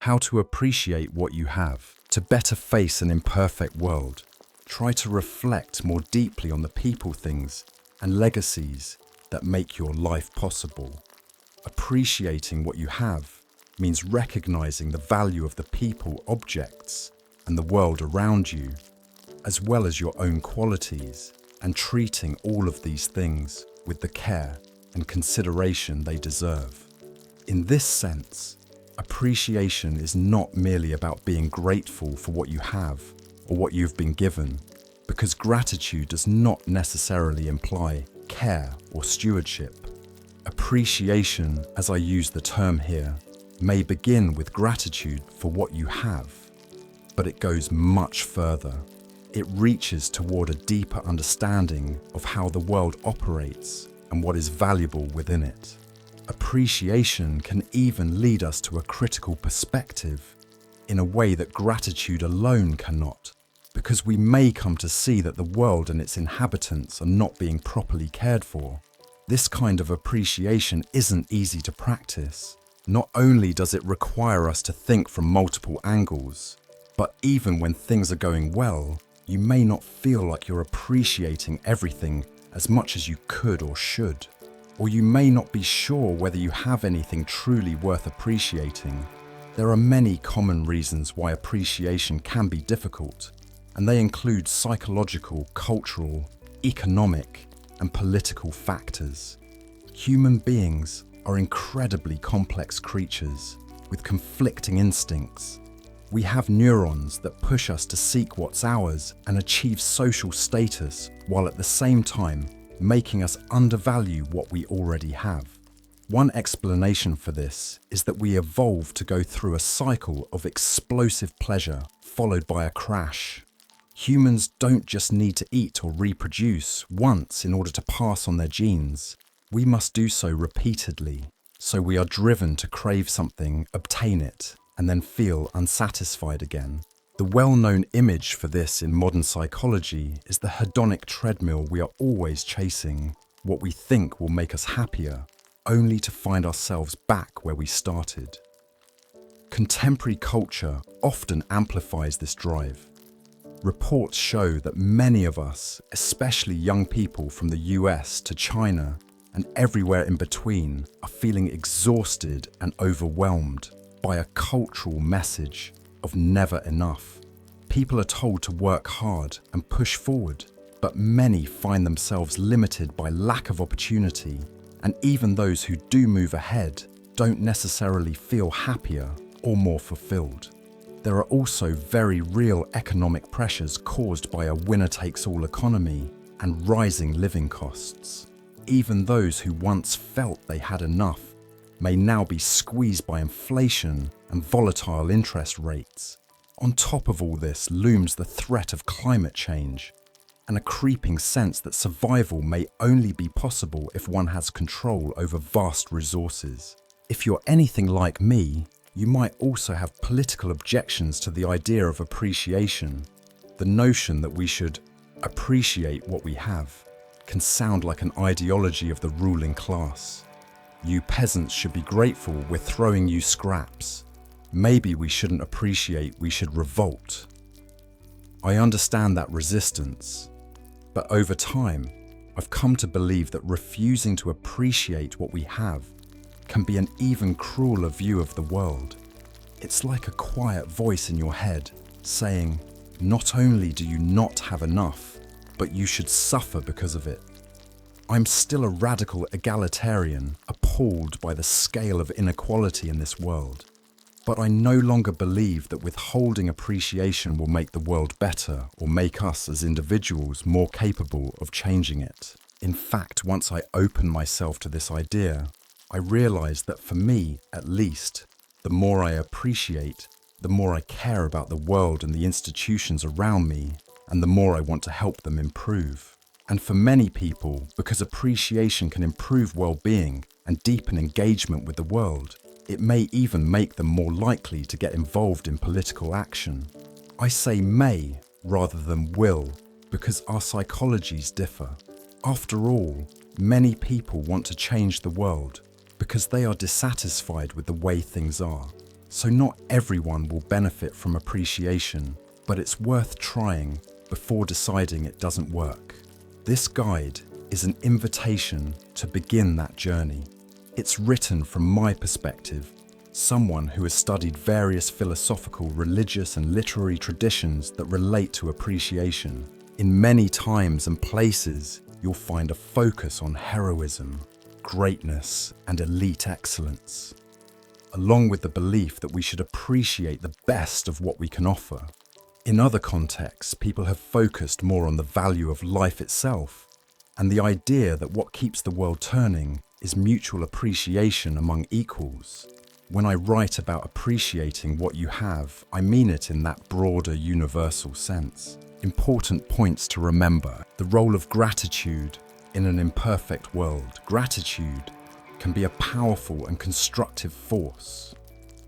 How to appreciate what you have. To better face an imperfect world, try to reflect more deeply on the people, things, and legacies that make your life possible. Appreciating what you have means recognizing the value of the people, objects, and the world around you, as well as your own qualities, and treating all of these things with the care and consideration they deserve. In this sense, appreciation is not merely about being grateful for what you have or what you've been given, because gratitude does not necessarily imply care or stewardship. Appreciation, as I use the term here, may begin with gratitude for what you have, but it goes much further. It reaches toward a deeper understanding of how the world operates and what is valuable within it. Appreciation can even lead us to a critical perspective in a way that gratitude alone cannot, because we may come to see that the world and its inhabitants are not being properly cared for. This kind of appreciation isn't easy to practice. Not only does it require us to think from multiple angles, but even when things are going well, you may not feel like you're appreciating everything as much as you could or should. Or you may not be sure whether you have anything truly worth appreciating. There are many common reasons why appreciation can be difficult, and they include psychological, cultural, economic, and political factors. Human beings are incredibly complex creatures with conflicting instincts. We have neurons that push us to seek what's ours and achieve social status, while at the same time making us undervalue what we already have. One explanation for this is that we evolved to go through a cycle of explosive pleasure followed by a crash. Humans don't just need to eat or reproduce once in order to pass on their genes. We must do so repeatedly, so we are driven to crave something, obtain it, and then feel unsatisfied again. The well-known image for this in modern psychology is the hedonic treadmill we are always chasing, what we think will make us happier, only to find ourselves back where we started. Contemporary culture often amplifies this drive. Reports show that many of us, especially young people from the US to China and everywhere in between, are feeling exhausted and overwhelmed by a cultural message of never enough. People are told to work hard and push forward, but many find themselves limited by lack of opportunity, and even those who do move ahead don't necessarily feel happier or more fulfilled. There are also very real economic pressures caused by a winner-takes-all economy and rising living costs. Even those who once felt they had enough may now be squeezed by inflation and volatile interest rates. On top of all this looms the threat of climate change and a creeping sense that survival may only be possible if one has control over vast resources. If you're anything like me, you might also have political objections to the idea of appreciation. The notion that we should appreciate what we have can sound like an ideology of the ruling class. You peasants should be grateful we're throwing you scraps. Maybe we shouldn't appreciate, we should revolt. I understand that resistance, but over time, I've come to believe that refusing to appreciate what we have can be an even crueler view of the world. It's like a quiet voice in your head saying, not only do you not have enough, but you should suffer because of it. I'm still a radical egalitarian, appalled by the scale of inequality in this world. But I no longer believe that withholding appreciation will make the world better or make us as individuals more capable of changing it. In fact, once I opened myself to this idea, I realized that for me, at least, the more I appreciate, the more I care about the world and the institutions around me, and the more I want to help them improve. And for many people, because appreciation can improve well-being and deepen engagement with the world, it may even make them more likely to get involved in political action. I say may rather than will, because our psychologies differ. After all, many people want to change the world because they are dissatisfied with the way things are. So not everyone will benefit from appreciation, but it's worth trying before deciding it doesn't work. This guide is an invitation to begin that journey. It's written from my perspective, someone who has studied various philosophical, religious, and literary traditions that relate to appreciation. In many times and places, you'll find a focus on heroism, greatness, and elite excellence, along with the belief that we should appreciate the best of what we can offer. In other contexts, people have focused more on the value of life itself, and the idea that what keeps the world turning is mutual appreciation among equals. When I write about appreciating what you have, I mean it in that broader, universal sense. Important points to remember: the role of gratitude in an imperfect world. Gratitude can be a powerful and constructive force.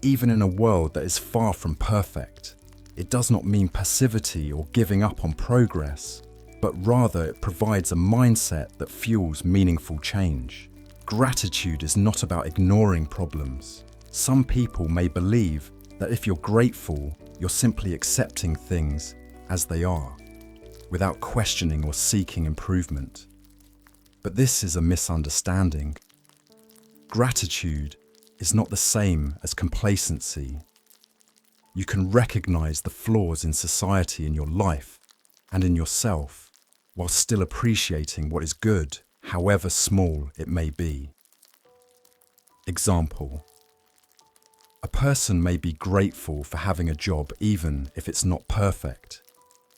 Even in a world that is far from perfect, it does not mean passivity or giving up on progress, but rather it provides a mindset that fuels meaningful change. Gratitude is not about ignoring problems. Some people may believe that if you're grateful, you're simply accepting things as they are, without questioning or seeking improvement. But this is a misunderstanding. Gratitude is not the same as complacency. You can recognize the flaws in society, in your life, and in yourself, while still appreciating what is good, however small it may be. Example: a person may be grateful for having a job even if it's not perfect.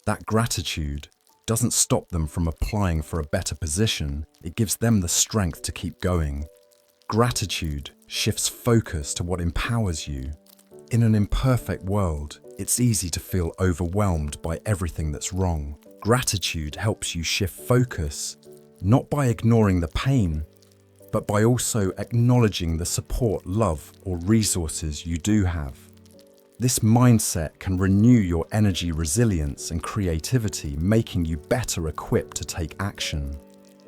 That gratitude doesn't stop them from applying for a better position, it gives them the strength to keep going. Gratitude shifts focus to what empowers you. In an imperfect world, it's easy to feel overwhelmed by everything that's wrong. Gratitude helps you shift focus, not by ignoring the pain, but by also acknowledging the support, love, or resources you do have. This mindset can renew your energy, resilience, and creativity, making you better equipped to take action.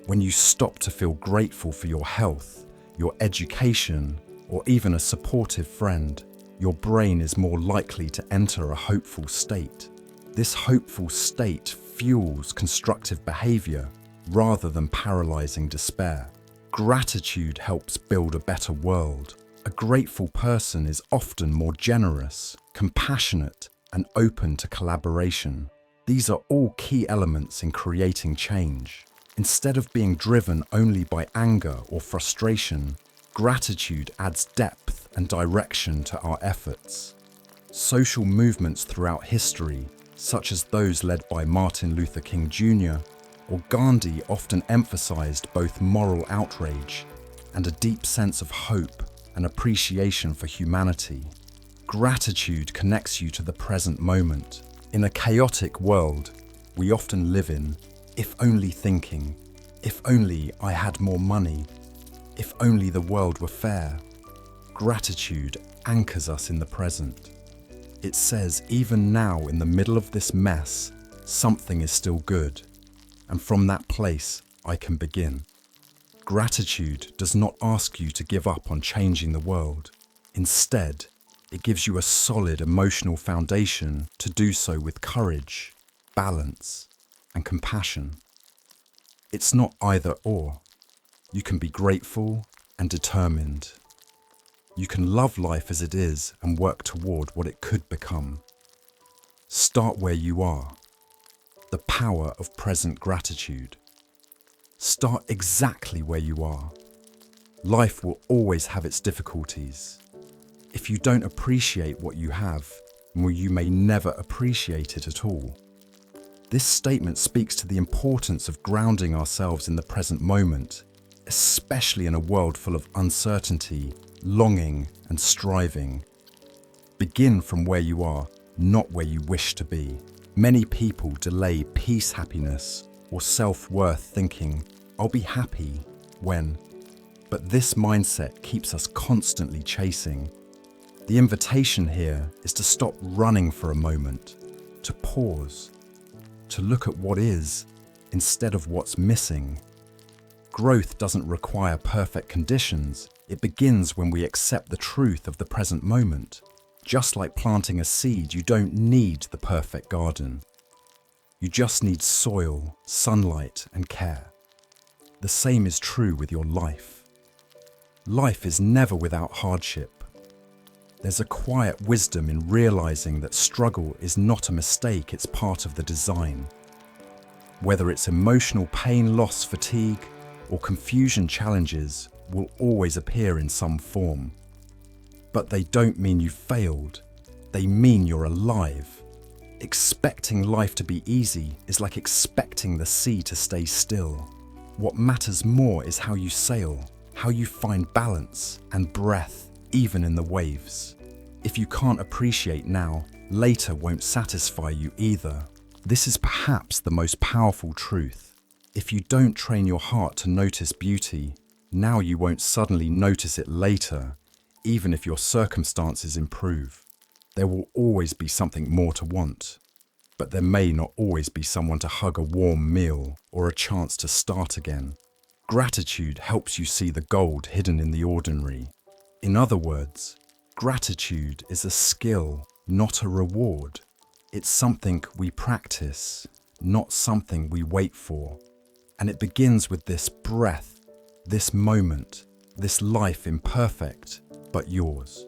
When you stop to feel grateful for your health, your education, or even a supportive friend, your brain is more likely to enter a hopeful state. This hopeful state fuels constructive behavior rather than paralyzing despair. Gratitude helps build a better world. A grateful person is often more generous, compassionate, and open to collaboration. These are all key elements in creating change. Instead of being driven only by anger or frustration, gratitude adds depth and direction to our efforts. Social movements throughout history, such as those led by Martin Luther King Jr. or Gandhi, often emphasized both moral outrage and a deep sense of hope and appreciation for humanity. Gratitude connects you to the present moment. In a chaotic world we often live in, if only thinking, if only I had more money, if only the world were fair. Gratitude anchors us in the present. It says, even now in the middle of this mess, something is still good, and from that place I can begin. Gratitude does not ask you to give up on changing the world. Instead, it gives you a solid emotional foundation to do so with courage, balance, and compassion. It's not either or. You can be grateful and determined. You can love life as it is and work toward what it could become. Start where you are. The power of present gratitude. Start exactly where you are. Life will always have its difficulties. If you don't appreciate what you have, well, you may never appreciate it at all. This statement speaks to the importance of grounding ourselves in the present moment, especially in a world full of uncertainty, longing, and striving. Begin from where you are, not where you wish to be. Many people delay peace, happiness, or self-worth, thinking, I'll be happy when. But this mindset keeps us constantly chasing. The invitation here is to stop running for a moment, to pause, to look at what is instead of what's missing. Growth doesn't require perfect conditions. It begins when we accept the truth of the present moment. Just like planting a seed, you don't need the perfect garden. You just need soil, sunlight, and care. The same is true with your life. Life is never without hardship. There's a quiet wisdom in realizing that struggle is not a mistake, it's part of the design. Whether it's emotional pain, loss, fatigue, or confusion, challenges will always appear in some form. But they don't mean you failed. They mean you're alive. Expecting life to be easy is like expecting the sea to stay still. What matters more is how you sail, how you find balance and breath, even in the waves. If you can't appreciate now, later won't satisfy you either. This is perhaps the most powerful truth. If you don't train your heart to notice beauty, now you won't suddenly notice it later, even if your circumstances improve. There will always be something more to want, but there may not always be someone to hug, a warm meal, or a chance to start again. Gratitude helps you see the gold hidden in the ordinary. In other words, gratitude is a skill, not a reward. It's something we practice, not something we wait for. And it begins with this breath, this moment, this life imperfect, but yours.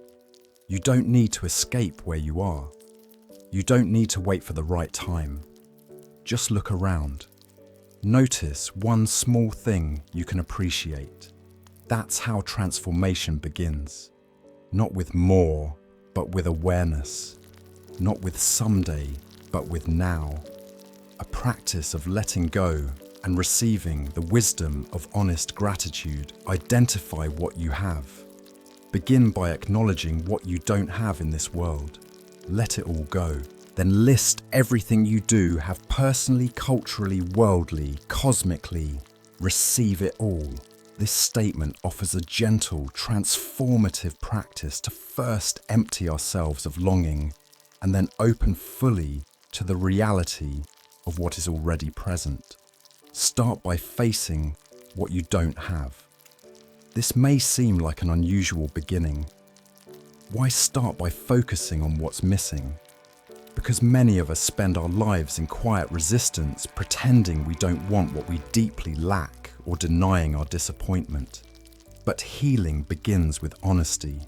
You don't need to escape where you are. You don't need to wait for the right time. Just look around. Notice one small thing you can appreciate. That's how transformation begins. Not with more, but with awareness. Not with someday, but with now. A practice of letting go and receiving the wisdom of honest gratitude. Identify what you have. Begin by acknowledging what you don't have in this world. Let it all go. Then list everything you do have personally, culturally, worldly, cosmically. Receive it all. This statement offers a gentle, transformative practice to first empty ourselves of longing and then open fully to the reality of what is already present. Start by facing what you don't have. This may seem like an unusual beginning. Why start by focusing on what's missing? Because many of us spend our lives in quiet resistance, pretending we don't want what we deeply lack or denying our disappointment. But healing begins with honesty.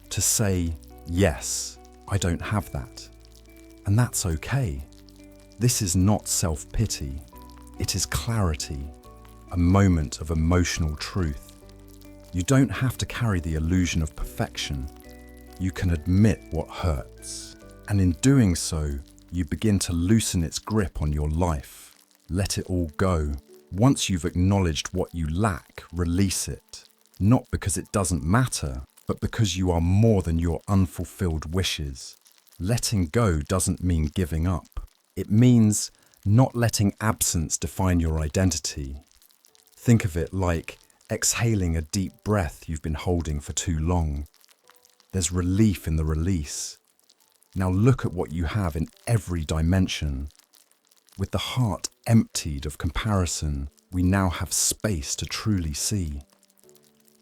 To say, yes, I don't have that. And that's okay. This is not self-pity. It is clarity, a moment of emotional truth. You don't have to carry the illusion of perfection. You can admit what hurts. And in doing so, you begin to loosen its grip on your life. Let it all go. Once you've acknowledged what you lack, release it. Not because it doesn't matter, but because you are more than your unfulfilled wishes. Letting go doesn't mean giving up. It means not letting absence define your identity. Think of it like exhaling a deep breath you've been holding for too long. There's relief in the release. Now look at what you have in every dimension. With the heart emptied of comparison, we now have space to truly see.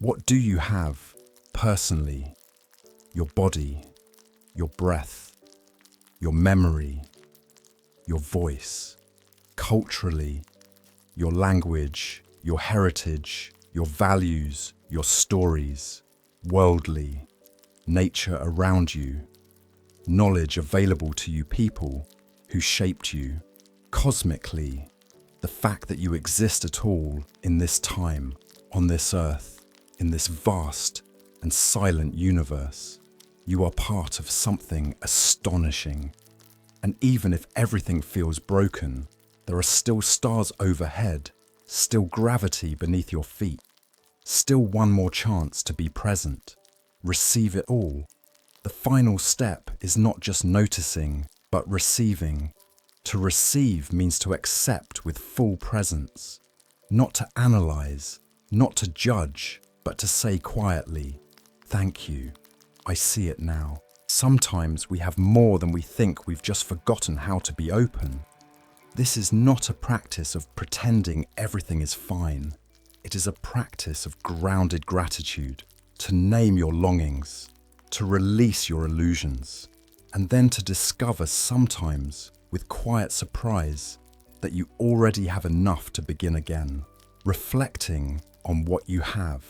What do you have, personally? Your body, your breath, your memory, your voice. Culturally, your language, your heritage, your values, your stories. Worldly, nature around you. Knowledge available to you, people who shaped you. Cosmically, the fact that you exist at all in this time, on this earth, in this vast and silent universe. You are part of something astonishing. And even if everything feels broken, there are still stars overhead, still gravity beneath your feet, still one more chance to be present. Receive it all. The final step is not just noticing, but receiving. To receive means to accept with full presence, not to analyze, not to judge, but to say quietly, thank you, I see it now. Sometimes we have more than we think, we've just forgotten how to be open. This is not a practice of pretending everything is fine. It is a practice of grounded gratitude, to name your longings, to release your illusions, and then to discover sometimes, with quiet surprise, that you already have enough to begin again. Reflecting on what you have.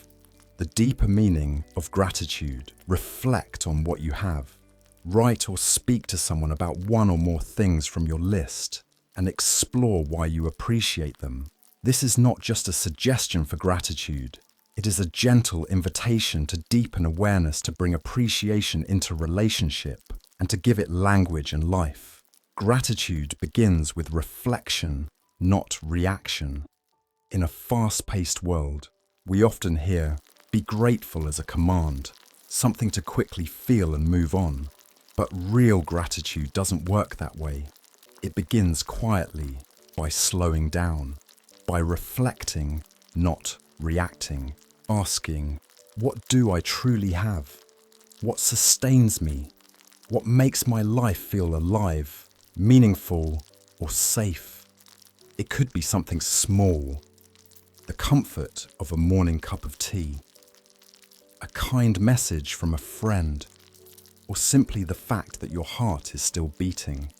The deeper meaning of gratitude. Reflect on what you have. Write or speak to someone about one or more things from your list and explore why you appreciate them. This is not just a suggestion for gratitude. It is a gentle invitation to deepen awareness, to bring appreciation into relationship, and to give it language and life. Gratitude begins with reflection, not reaction. In a fast-paced world, we often hear, "Be grateful" as a command, something to quickly feel and move on. But real gratitude doesn't work that way. It begins quietly, by slowing down, by reflecting, not reacting, asking, what do I truly have? What sustains me? What makes my life feel alive, meaningful, or safe? It could be something small, the comfort of a morning cup of tea, a kind message from a friend, or simply the fact that your heart is still beating.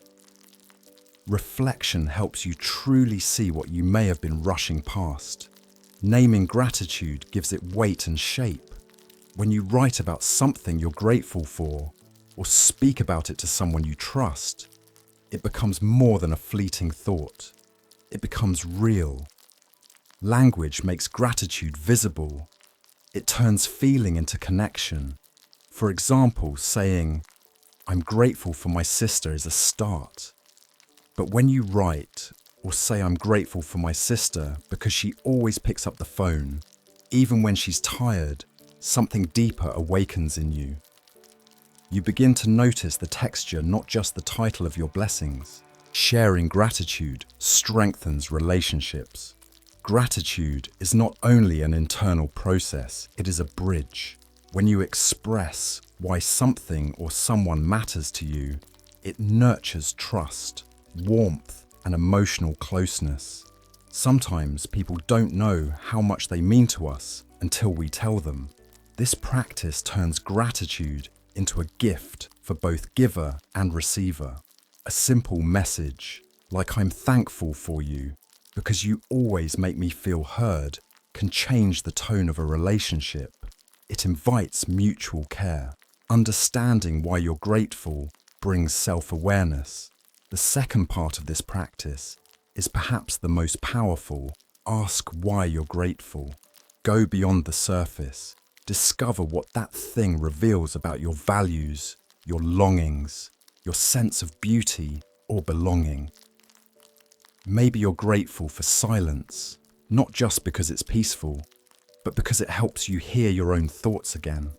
Reflection helps you truly see what you may have been rushing past. Naming gratitude gives it weight and shape. When you write about something you're grateful for, or speak about it to someone you trust, it becomes more than a fleeting thought. It becomes real. Language makes gratitude visible. It turns feeling into connection. For example, saying, "I'm grateful for my sister" is a start. But when you write or say, "I'm grateful for my sister because she always picks up the phone, even when she's tired," something deeper awakens in you. You begin to notice the texture, not just the title of your blessings. Sharing gratitude strengthens relationships. Gratitude is not only an internal process, it is a bridge. When you express why something or someone matters to you, it nurtures trust, warmth, and emotional closeness. Sometimes people don't know how much they mean to us until we tell them. This practice turns gratitude into a gift for both giver and receiver. A simple message, like "I'm thankful for you because you always make me feel heard," can change the tone of a relationship. It invites mutual care. Understanding why you're grateful brings self-awareness. The second part of this practice is perhaps the most powerful. Ask why you're grateful. Go beyond the surface. Discover what that thing reveals about your values, your longings, your sense of beauty or belonging. Maybe you're grateful for silence, not just because it's peaceful, but because it helps you hear your own thoughts again.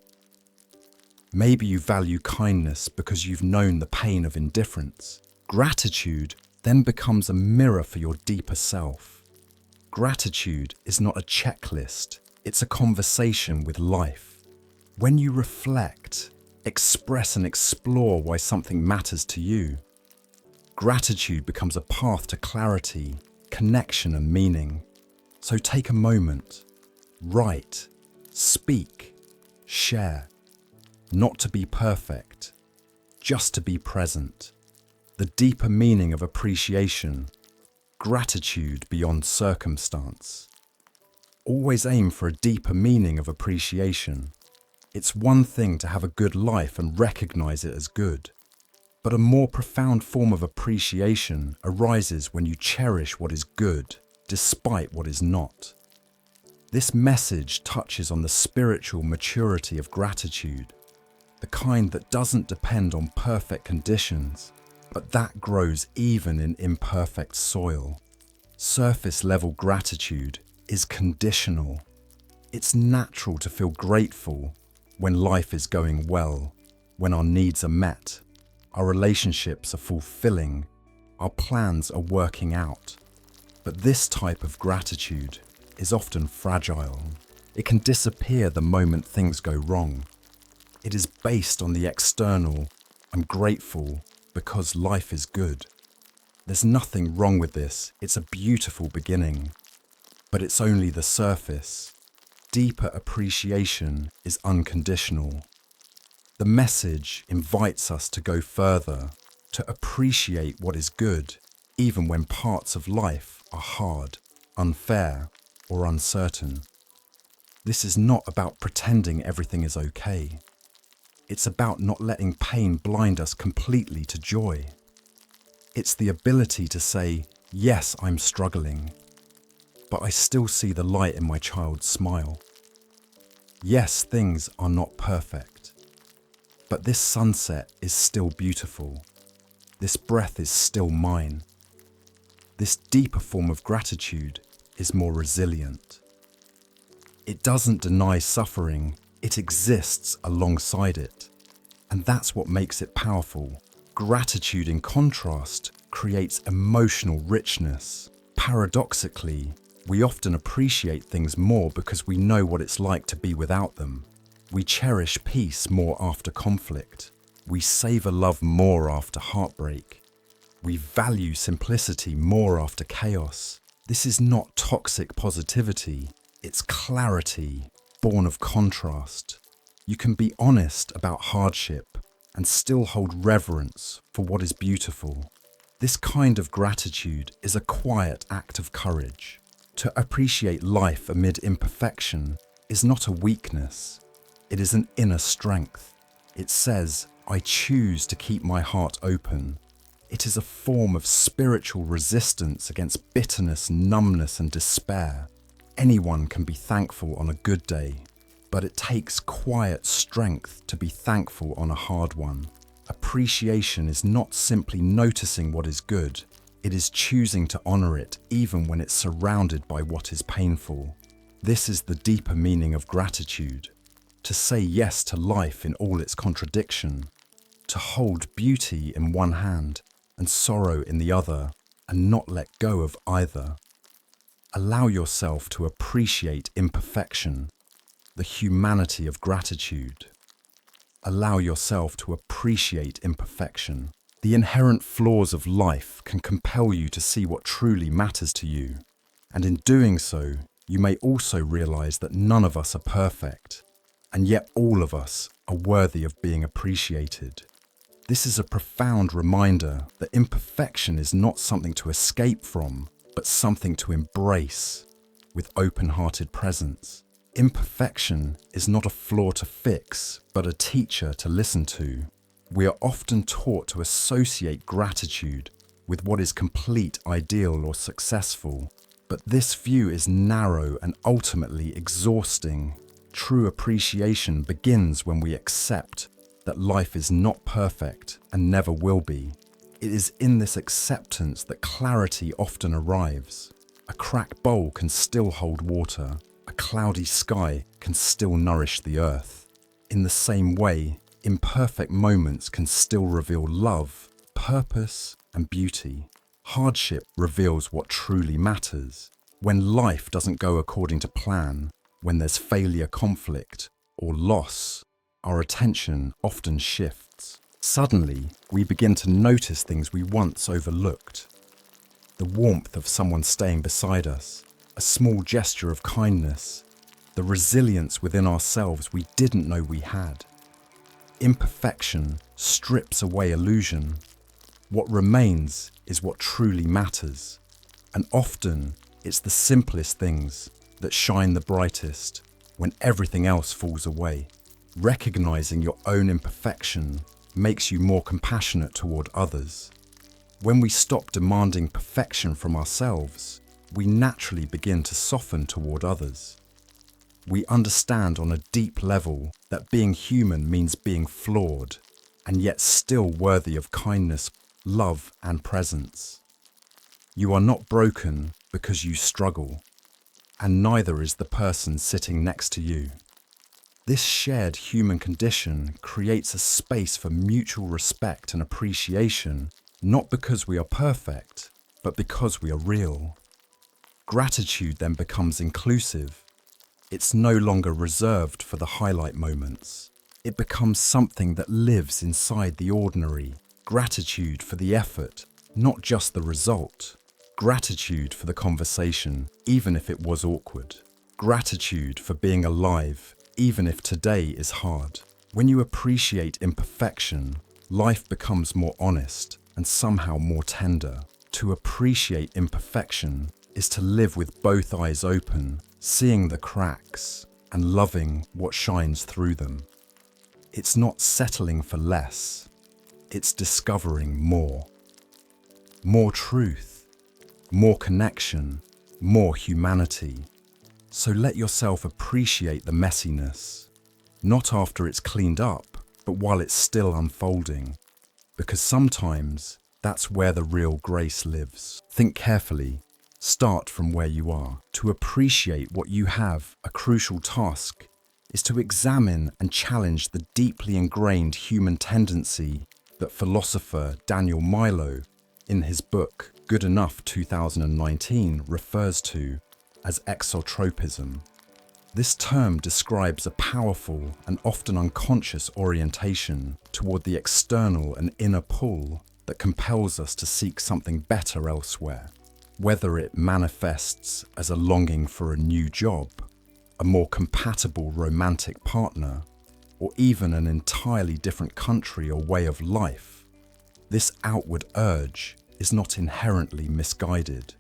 Maybe you value kindness because you've known the pain of indifference. Gratitude then becomes a mirror for your deeper self. Gratitude is not a checklist, it's a conversation with life. When you reflect, express and explore why something matters to you, gratitude becomes a path to clarity, connection and meaning. So take a moment, write, speak, share. Not to be perfect, just to be present. The deeper meaning of appreciation, gratitude beyond circumstance. Always aim for a deeper meaning of appreciation. It's one thing to have a good life and recognize it as good, but a more profound form of appreciation arises when you cherish what is good, despite what is not. This message touches on the spiritual maturity of gratitude, the kind that doesn't depend on perfect conditions, but that grows even in imperfect soil. Surface-level gratitude is conditional. It's natural to feel grateful when life is going well, when our needs are met, our relationships are fulfilling, our plans are working out. But this type of gratitude is often fragile. It can disappear the moment things go wrong. It is based on the external, "I'm grateful because life is good." There's nothing wrong with this, it's a beautiful beginning. But it's only the surface. Deeper appreciation is unconditional. The message invites us to go further, to appreciate what is good, even when parts of life are hard, unfair, or uncertain. This is not about pretending everything is okay. It's about not letting pain blind us completely to joy. It's the ability to say, yes, I'm struggling, but I still see the light in my child's smile. Yes, things are not perfect, but this sunset is still beautiful. This breath is still mine. This deeper form of gratitude is more resilient. It doesn't deny suffering, it exists alongside it. And that's what makes it powerful. Gratitude, in contrast, creates emotional richness. Paradoxically, we often appreciate things more because we know what it's like to be without them. We cherish peace more after conflict. We savor love more after heartbreak. We value simplicity more after chaos. This is not toxic positivity, it's clarity, born of contrast. You can be honest about hardship and still hold reverence for what is beautiful. This kind of gratitude is a quiet act of courage. To appreciate life amid imperfection is not a weakness, it is an inner strength. It says, I choose to keep my heart open. It is a form of spiritual resistance against bitterness, numbness, and despair. Anyone can be thankful on a good day, but it takes quiet strength to be thankful on a hard one. Appreciation is not simply noticing what is good, it is choosing to honor it even when it's surrounded by what is painful. This is the deeper meaning of gratitude. To say yes to life in all its contradiction, to hold beauty in one hand and sorrow in the other, and not let go of either. Allow yourself to appreciate imperfection, the humanity of gratitude. Allow yourself to appreciate imperfection. The inherent flaws of life can compel you to see what truly matters to you. And in doing so, you may also realize that none of us are perfect, and yet all of us are worthy of being appreciated. This is a profound reminder that imperfection is not something to escape from, but something to embrace with open-hearted presence. Imperfection is not a flaw to fix, but a teacher to listen to. We are often taught to associate gratitude with what is complete, ideal, or successful, but this view is narrow and ultimately exhausting. True appreciation begins when we accept that life is not perfect and never will be. It is in this acceptance that clarity often arrives. A cracked bowl can still hold water. A cloudy sky can still nourish the earth. In the same way, imperfect moments can still reveal love, purpose, and beauty. Hardship reveals what truly matters. When life doesn't go according to plan, when there's failure, conflict, or loss, our attention often shifts. Suddenly, we begin to notice things we once overlooked. The warmth of someone staying beside us, a small gesture of kindness, the resilience within ourselves we didn't know we had. Imperfection strips away illusion. What remains is what truly matters. And often, it's the simplest things that shine the brightest when everything else falls away. Recognizing your own imperfection makes you more compassionate toward others. When we stop demanding perfection from ourselves, we naturally begin to soften toward others. We understand on a deep level that being human means being flawed, and yet still worthy of kindness, love, and presence. You are not broken because you struggle, and neither is the person sitting next to you. This shared human condition creates a space for mutual respect and appreciation, not because we are perfect, but because we are real. Gratitude then becomes inclusive. It's no longer reserved for the highlight moments. It becomes something that lives inside the ordinary. Gratitude for the effort, not just the result. Gratitude for the conversation, even if it was awkward. Gratitude for being alive, even if today is hard. When you appreciate imperfection, life becomes more honest and somehow more tender. To appreciate imperfection is to live with both eyes open, seeing the cracks and loving what shines through them. It's not settling for less, it's discovering more. More truth, more connection, more humanity. So let yourself appreciate the messiness, not after it's cleaned up, but while it's still unfolding. Because sometimes that's where the real grace lives. Think carefully. Start from where you are. To appreciate what you have, a crucial task is to examine and challenge the deeply ingrained human tendency that philosopher Daniel Milo, in his book Good Enough 2019, refers to as exotropism. This term describes a powerful and often unconscious orientation toward the external and inner pull that compels us to seek something better elsewhere, whether it manifests as a longing for a new job, a more compatible romantic partner, or even an entirely different country or way of life. This outward urge is not inherently misguided.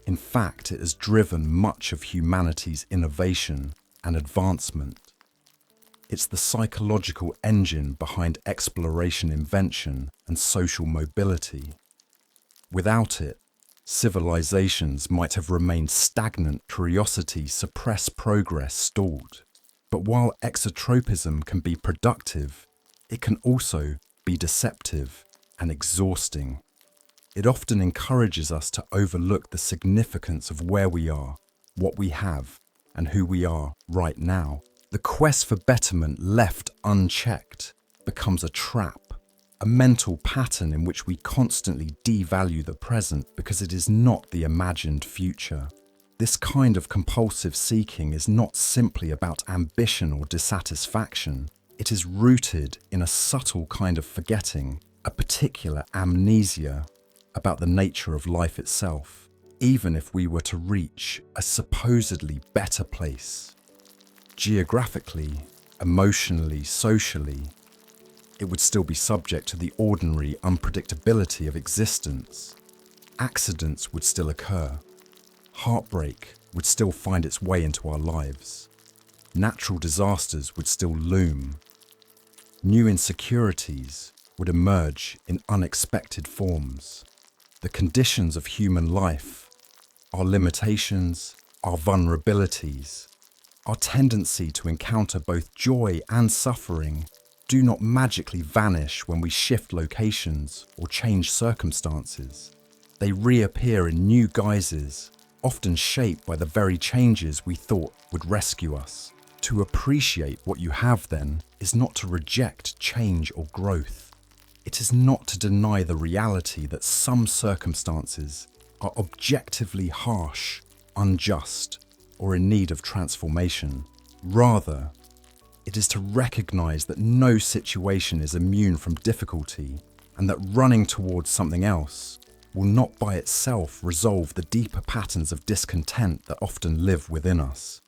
In fact, it has driven much of humanity's innovation and advancement. It's the psychological engine behind exploration, invention, and social mobility. Without it, civilizations might have remained stagnant, curiosity suppressed, progress stalled. But while exotropism can be productive, it can also be deceptive and exhausting. It often encourages us to overlook the significance of where we are, what we have, and who we are right now. The quest for betterment left unchecked becomes a trap, a mental pattern in which we constantly devalue the present because it is not the imagined future. This kind of compulsive seeking is not simply about ambition or dissatisfaction. It is rooted in a subtle kind of forgetting, a particular amnesia about the nature of life itself, even if we were to reach a supposedly better place. Geographically, emotionally, socially, it would still be subject to the ordinary unpredictability of existence. Accidents would still occur. Heartbreak would still find its way into our lives. Natural disasters would still loom. New insecurities would emerge in unexpected forms. The conditions of human life, our limitations, our vulnerabilities, our tendency to encounter both joy and suffering do not magically vanish when we shift locations or change circumstances. They reappear in new guises, often shaped by the very changes we thought would rescue us. To appreciate what you have, then, is not to reject change or growth. It is not to deny the reality that some circumstances are objectively harsh, unjust, or in need of transformation. Rather, it is to recognize that no situation is immune from difficulty and that running towards something else will not by itself resolve the deeper patterns of discontent that often live within us.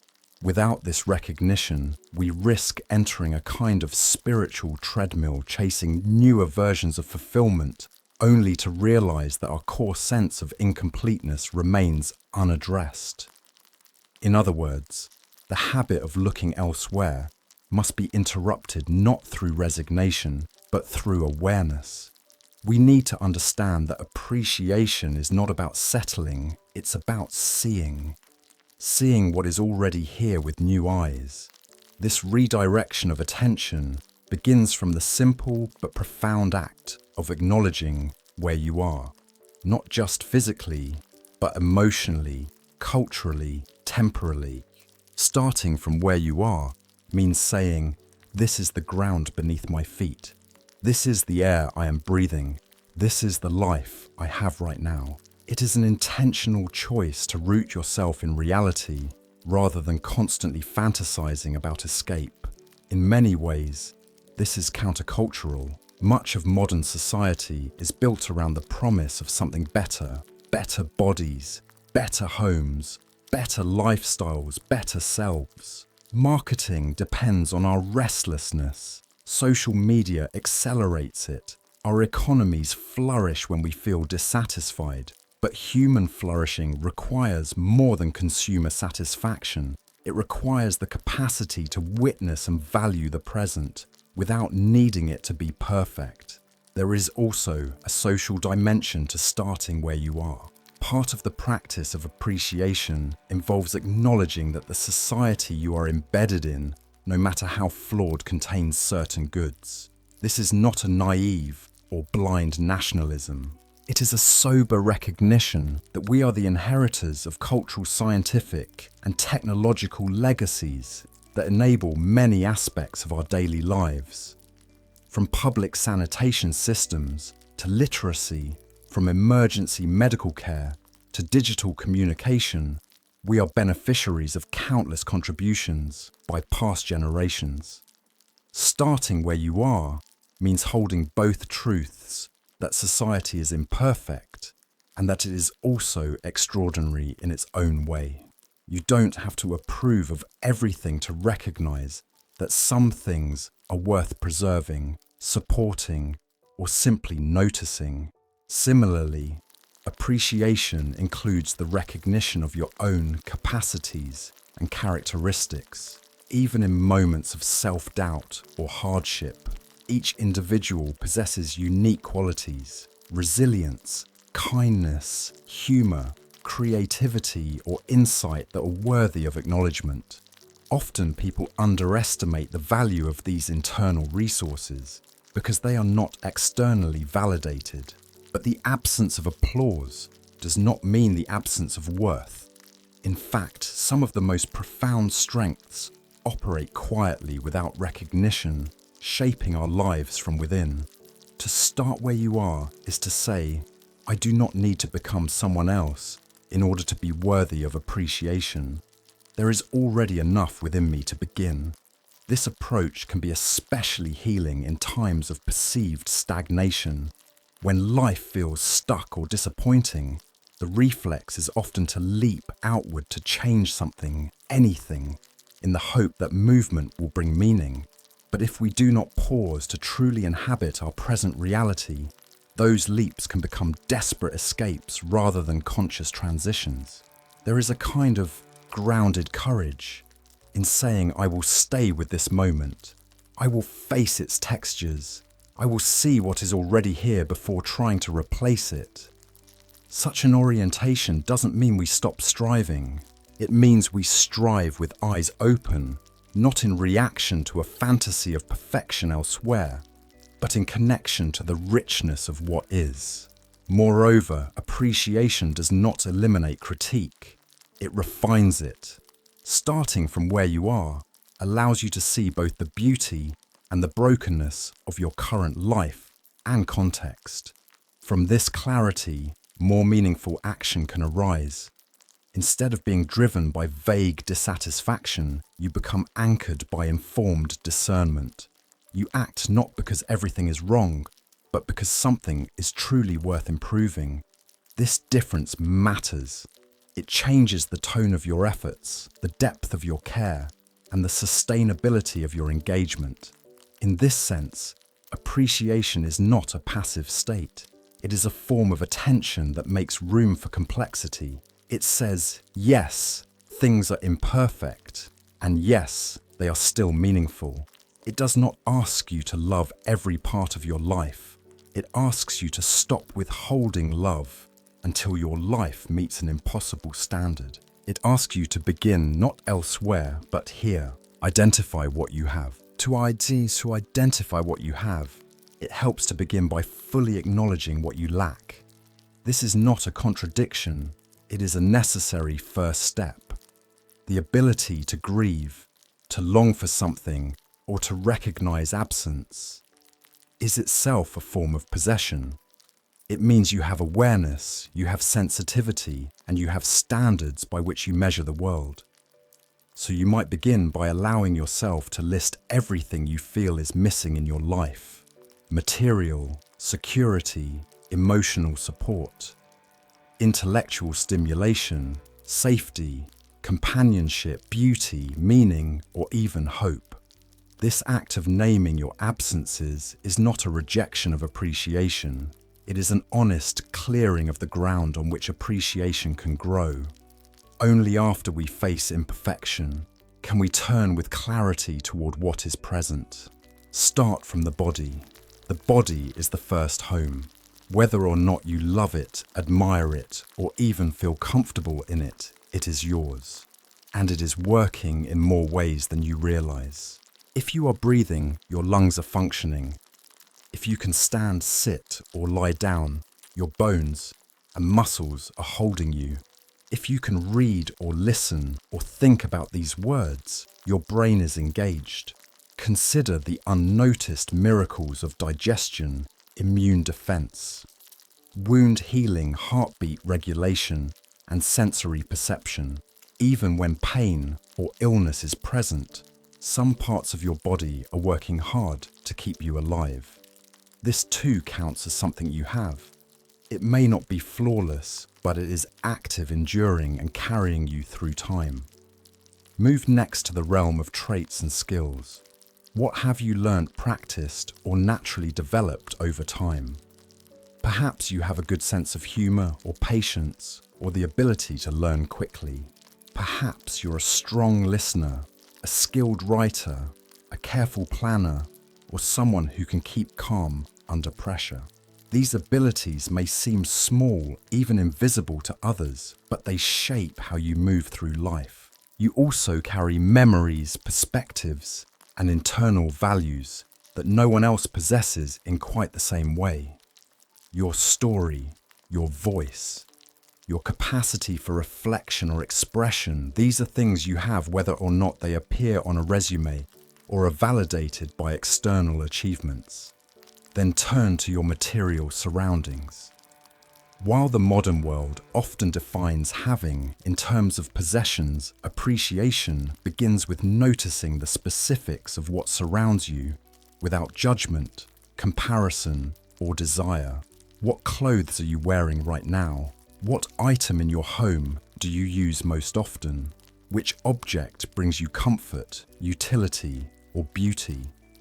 Without this recognition, we risk entering a kind of spiritual treadmill, chasing newer versions of fulfillment, only to realize that our core sense of incompleteness remains unaddressed. In other words, the habit of looking elsewhere must be interrupted not through resignation, but through awareness. We need to understand that appreciation is not about settling, it's about seeing. Seeing what is already here with new eyes. This redirection of attention begins from the simple but profound act of acknowledging where you are, not just physically, but emotionally, culturally, temporally. Starting from where you are means saying, this is the ground beneath my feet. This is the air I am breathing. This is the life I have right now. It is an intentional choice to root yourself in reality rather than constantly fantasizing about escape. In many ways, this is countercultural. Much of modern society is built around the promise of something better, better bodies, better homes, better lifestyles, better selves. Marketing depends on our restlessness, Social media accelerates it. Our economies flourish when we feel dissatisfied. But human flourishing requires more than consumer satisfaction. It requires the capacity to witness and value the present without needing it to be perfect. There is also a social dimension to starting where you are. Part of the practice of appreciation involves acknowledging that the society you are embedded in, no matter how flawed, contains certain goods. This is not a naive or blind nationalism. It is a sober recognition that we are the inheritors of cultural, scientific, and technological legacies that enable many aspects of our daily lives. From public sanitation systems to literacy, from emergency medical care to digital communication, we are beneficiaries of countless contributions by past generations. Starting where you are means holding both truths, that society is imperfect and that it is also extraordinary in its own way. You don't have to approve of everything to recognize that some things are worth preserving, supporting, or simply noticing. Similarly, appreciation includes the recognition of your own capacities and characteristics. Even in moments of self-doubt or hardship, each individual possesses unique qualities: resilience, kindness, humor, creativity, or insight that are worthy of acknowledgement. Often people underestimate the value of these internal resources because they are not externally validated. But the absence of applause does not mean the absence of worth. In fact, some of the most profound strengths operate quietly without recognition, shaping our lives from within. To start where you are is to say, I do not need to become someone else in order to be worthy of appreciation. There is already enough within me to begin. This approach can be especially healing in times of perceived stagnation. When life feels stuck or disappointing, the reflex is often to leap outward to change something, anything, in the hope that movement will bring meaning. But if we do not pause to truly inhabit our present reality, those leaps can become desperate escapes rather than conscious transitions. There is a kind of grounded courage in saying, I will stay with this moment. I will face its textures. I will see what is already here before trying to replace it. Such an orientation doesn't mean we stop striving. It means we strive with eyes open, not in reaction to a fantasy of perfection elsewhere, but in connection to the richness of what is. Moreover, appreciation does not eliminate critique. It refines it. Starting from where you are allows you to see both the beauty and the brokenness of your current life and context. From this clarity, more meaningful action can arise. Instead of being driven by vague dissatisfaction, you become anchored by informed discernment. You act not because everything is wrong, but because something is truly worth improving. This difference matters. It changes the tone of your efforts, the depth of your care, and the sustainability of your engagement. In this sense, appreciation is not a passive state. It is a form of attention that makes room for complexity. It says, yes, things are imperfect, and yes, they are still meaningful. It does not ask you to love every part of your life. It asks you to stop withholding love until your life meets an impossible standard. It asks you to begin not elsewhere, but here. Identify what you have. To identify what you have, it helps to begin by fully acknowledging what you lack. This is not a contradiction. It is a necessary first step. The ability to grieve, to long for something, or to recognize absence is itself a form of possession. It means you have awareness, you have sensitivity, and you have standards by which you measure the world. So you might begin by allowing yourself to list everything you feel is missing in your life: material, security, emotional support, intellectual stimulation, safety, companionship, beauty, meaning, or even hope. This act of naming your absences is not a rejection of appreciation. It is an honest clearing of the ground on which appreciation can grow. Only after we face imperfection can we turn with clarity toward what is present. Start from the body. The body is the first home. Whether or not you love it, admire it, or even feel comfortable in it, it is yours. And it is working in more ways than you realize. If you are breathing, your lungs are functioning. If you can stand, sit, or lie down, your bones and muscles are holding you. If you can read or listen or think about these words, your brain is engaged. Consider the unnoticed miracles of digestion, immune defense, wound healing, heartbeat regulation, and sensory perception. Even when pain or illness is present, some parts of your body are working hard to keep you alive. This too counts as something you have. It may not be flawless, but it is active, enduring, and carrying you through time. Move next to the realm of traits and skills. What have you learnt, practiced, or naturally developed over time? Perhaps you have a good sense of humour or patience, or the ability to learn quickly. Perhaps you're a strong listener, a skilled writer, a careful planner, or someone who can keep calm under pressure. These abilities may seem small, even invisible to others, but they shape how you move through life. You also carry memories, perspectives, and internal values that no one else possesses in quite the same way. Your story, your voice, your capacity for reflection or expression, these are things you have whether or not they appear on a resume or are validated by external achievements. Then turn to your material surroundings. While the modern world often defines having in terms of possessions, appreciation begins with noticing the specifics of what surrounds you without judgment, comparison, or desire. What clothes are you wearing right now? What item in your home do you use most often? Which object brings you comfort, utility, or beauty?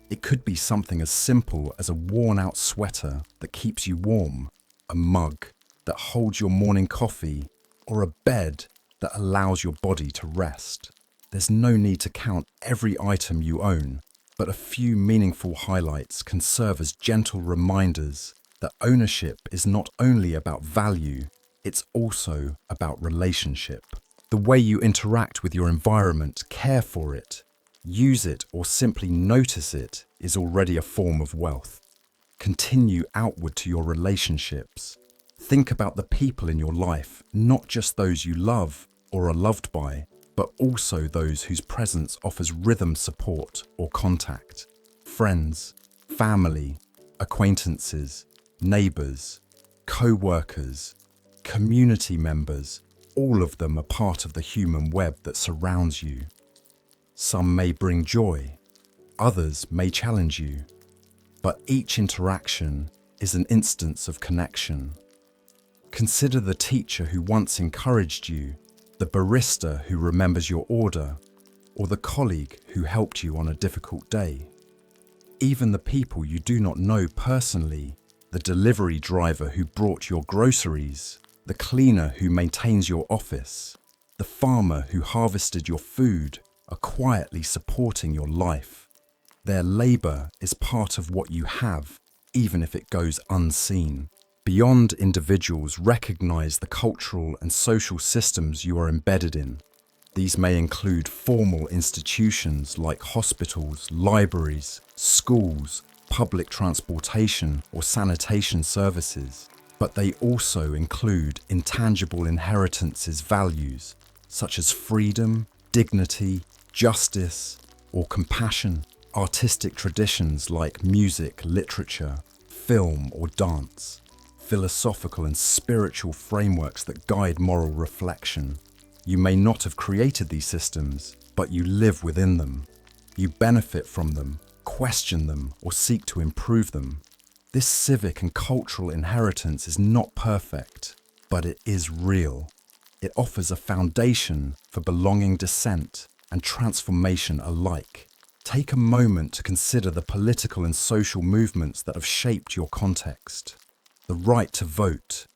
It could be something as simple as a worn-out sweater that keeps you warm, a mug that holds your morning coffee, or a bed that allows your body to rest. There's no need to count every item you own, but a few meaningful highlights can serve as gentle reminders that ownership is not only about value, it's also about relationship. The way you interact with your environment, care for it, use it, or simply notice it is already a form of wealth. Continue outward to your relationships. Think about the people in your life, not just those you love or are loved by, but also those whose presence offers rhythm, support, or contact. Friends, family, acquaintances, neighbours, co-workers, community members, all of them are part of the human web that surrounds you. Some may bring joy, others may challenge you, but each interaction is an instance of connection. Consider the teacher who once encouraged you, the barista who remembers your order, or the colleague who helped you on a difficult day. Even the people you do not know personally, the delivery driver who brought your groceries, the cleaner who maintains your office, the farmer who harvested your food, are quietly supporting your life. Their labor is part of what you have, even if it goes unseen. Beyond individuals, recognize the cultural and social systems you are embedded in. These may include formal institutions like hospitals, libraries, schools, public transportation, or sanitation services. But they also include intangible inheritances values, such as freedom, dignity, justice, or compassion. Artistic traditions like music, literature, film, or dance. Philosophical and spiritual frameworks that guide moral reflection. You may not have created these systems, but you live within them. You benefit from them, question them, or seek to improve them. This civic and cultural inheritance is not perfect, but it is real. It offers a foundation for belonging, dissent, and transformation alike. Take a moment to consider the political and social movements that have shaped your context. The right to vote,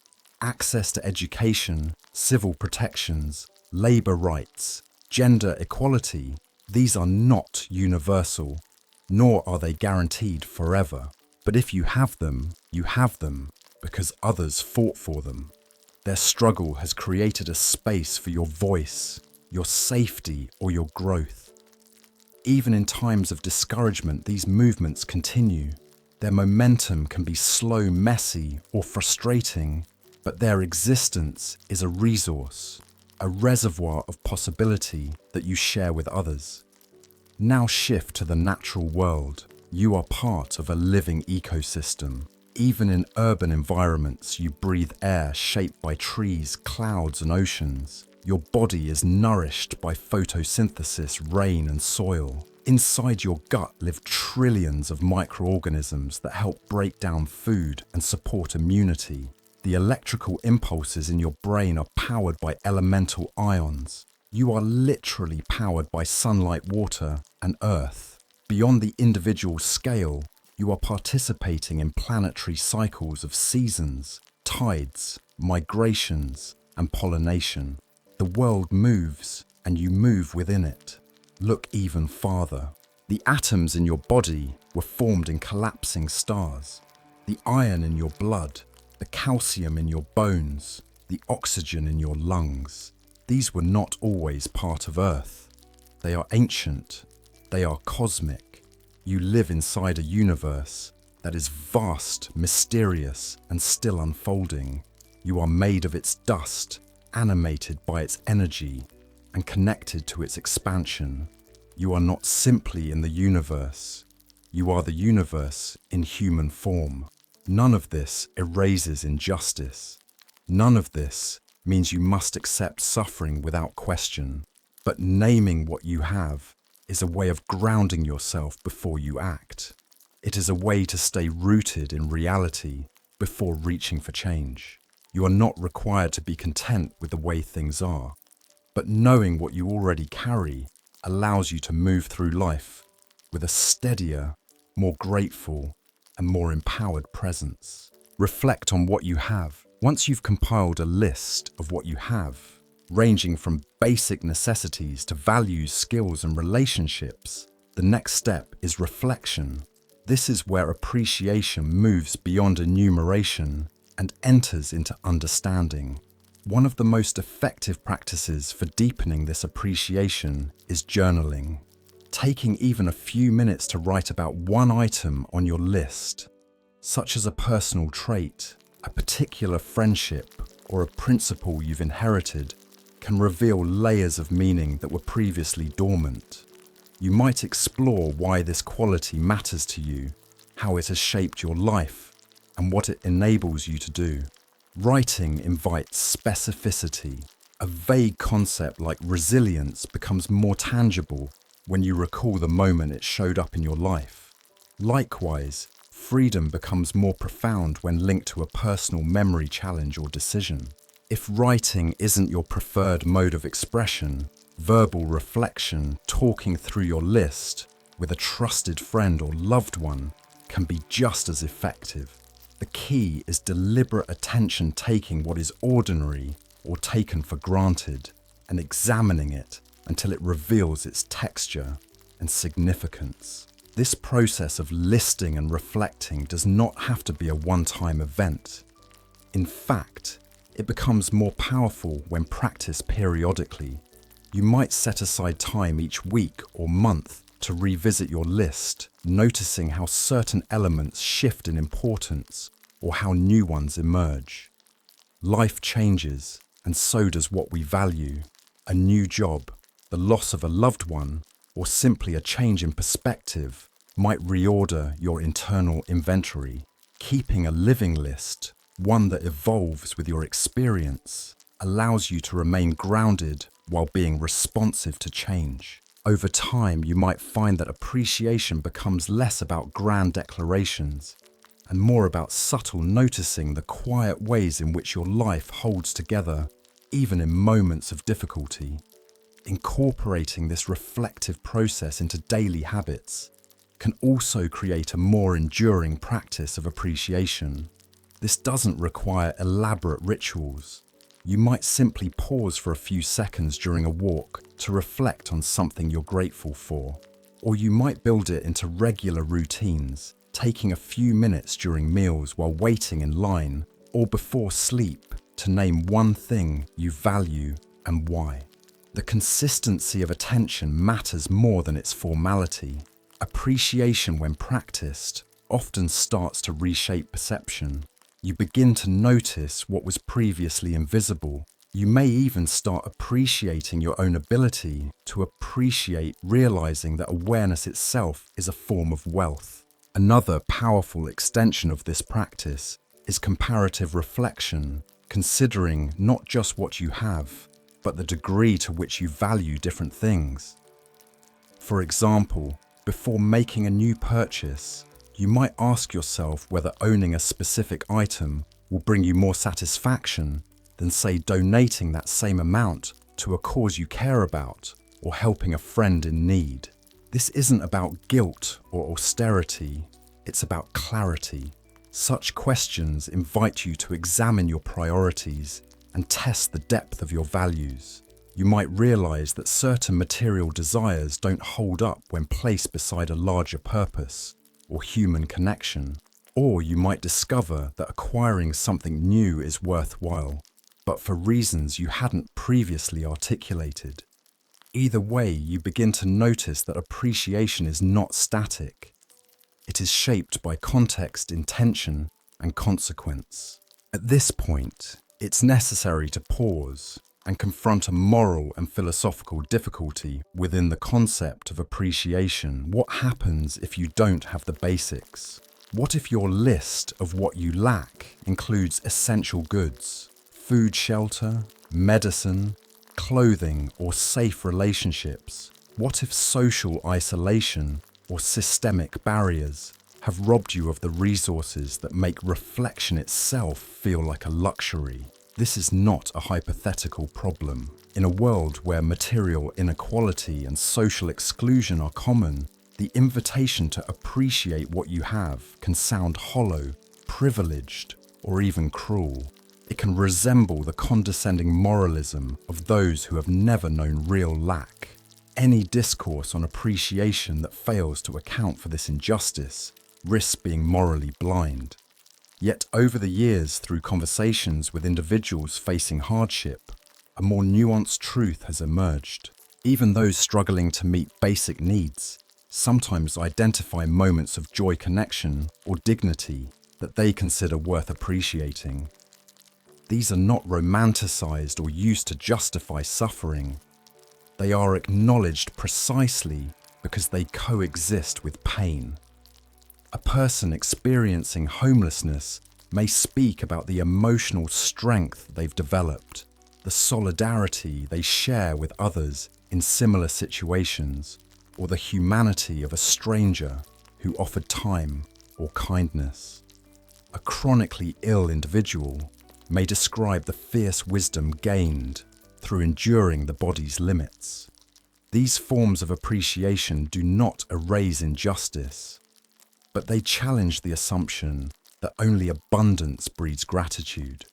access to education, civil protections, labour rights, gender equality, these are not universal, nor are they guaranteed forever. But if you have them because others fought for them. Their struggle has created a space for your voice, your safety, or your growth. Even in times of discouragement, these movements continue. Their momentum can be slow, messy, or frustrating, but their existence is a resource, a reservoir of possibility that you share with others. Now shift to the natural world. You are part of a living ecosystem. Even in urban environments, you breathe air shaped by trees, clouds, and oceans. Your body is nourished by photosynthesis, rain, and soil. Inside your gut live trillions of microorganisms that help break down food and support immunity. The electrical impulses in your brain are powered by elemental ions. You are literally powered by sunlight, water, and earth. Beyond the individual scale, you are participating in planetary cycles of seasons, tides, migrations, and pollination. The world moves, and you move within it. Look even farther. The atoms in your body were formed in collapsing stars. The iron in your blood, the calcium in your bones, the oxygen in your lungs. These were not always part of Earth. They are ancient. They are cosmic. You live inside a universe that is vast, mysterious, and still unfolding. You are made of its dust, animated by its energy, and connected to its expansion. You are not simply in the universe. You are the universe in human form. None of this erases injustice. None of this means you must accept suffering without question. But naming what you have is a way of grounding yourself before you act. It is a way to stay rooted in reality before reaching for change. You are not required to be content with the way things are, but knowing what you already carry allows you to move through life with a steadier, more grateful, and more empowered presence. Reflect on what you have. Once you've compiled a list of what you have, ranging from basic necessities to values, skills, and relationships, the next step is reflection. This is where appreciation moves beyond enumeration and enters into understanding. One of the most effective practices for deepening this appreciation is journaling. Taking even a few minutes to write about one item on your list, such as a personal trait, a particular friendship, or a principle you've inherited, can reveal layers of meaning that were previously dormant. You might explore why this quality matters to you, how it has shaped your life, and what it enables you to do. Writing invites specificity. A vague concept like resilience becomes more tangible when you recall the moment it showed up in your life. Likewise, freedom becomes more profound when linked to a personal memory challenge or decision. If writing isn't your preferred mode of expression, verbal reflection, talking through your list with a trusted friend or loved one can be just as effective. The key is deliberate attention, taking what is ordinary or taken for granted and examining it until it reveals its texture and significance. This process of listing and reflecting does not have to be a one-time event. In fact, it becomes more powerful when practiced periodically. You might set aside time each week or month to revisit your list, noticing how certain elements shift in importance or how new ones emerge. Life changes, and so does what we value. A new job, the loss of a loved one, or simply a change in perspective might reorder your internal inventory. Keeping a living list, one that evolves with your experience, allows you to remain grounded while being responsive to change. Over time, you might find that appreciation becomes less about grand declarations and more about subtle noticing the quiet ways in which your life holds together, even in moments of difficulty. Incorporating this reflective process into daily habits can also create a more enduring practice of appreciation. This doesn't require elaborate rituals. You might simply pause for a few seconds during a walk to reflect on something you're grateful for. Or you might build it into regular routines, taking a few minutes during meals while waiting in line or before sleep to name one thing you value and why. The consistency of attention matters more than its formality. Appreciation, when practiced, often starts to reshape perception. You begin to notice what was previously invisible. You may even start appreciating your own ability to appreciate, realizing that awareness itself is a form of wealth. Another powerful extension of this practice is comparative reflection, considering not just what you have, but the degree to which you value different things. For example, before making a new purchase, you might ask yourself whether owning a specific item will bring you more satisfaction than, say, donating that same amount to a cause you care about or helping a friend in need. This isn't about guilt or austerity, it's about clarity. Such questions invite you to examine your priorities and test the depth of your values. You might realize that certain material desires don't hold up when placed beside a larger purpose or human connection. Or you might discover that acquiring something new is worthwhile, but for reasons you hadn't previously articulated. Either way, you begin to notice that appreciation is not static. It is shaped by context, intention, and consequence. At this point, it's necessary to pause and confront a moral and philosophical difficulty within the concept of appreciation. What happens if you don't have the basics? What if your list of what you lack includes essential goods, food, shelter, medicine, clothing, or safe relationships? What if social isolation or systemic barriers have robbed you of the resources that make reflection itself feel like a luxury? This is not a hypothetical problem. In a world where material inequality and social exclusion are common, the invitation to appreciate what you have can sound hollow, privileged, or even cruel. It can resemble the condescending moralism of those who have never known real lack. Any discourse on appreciation that fails to account for this injustice risks being morally blind. Yet over the years, through conversations with individuals facing hardship, a more nuanced truth has emerged. Even those struggling to meet basic needs sometimes identify moments of joy, connection, or dignity that they consider worth appreciating. These are not romanticized or used to justify suffering. They are acknowledged precisely because they coexist with pain. A person experiencing homelessness may speak about the emotional strength they've developed, the solidarity they share with others in similar situations, or the humanity of a stranger who offered time or kindness. A chronically ill individual may describe the fierce wisdom gained through enduring the body's limits. These forms of appreciation do not erase injustice, but they challenge the assumption that only abundance breeds gratitude.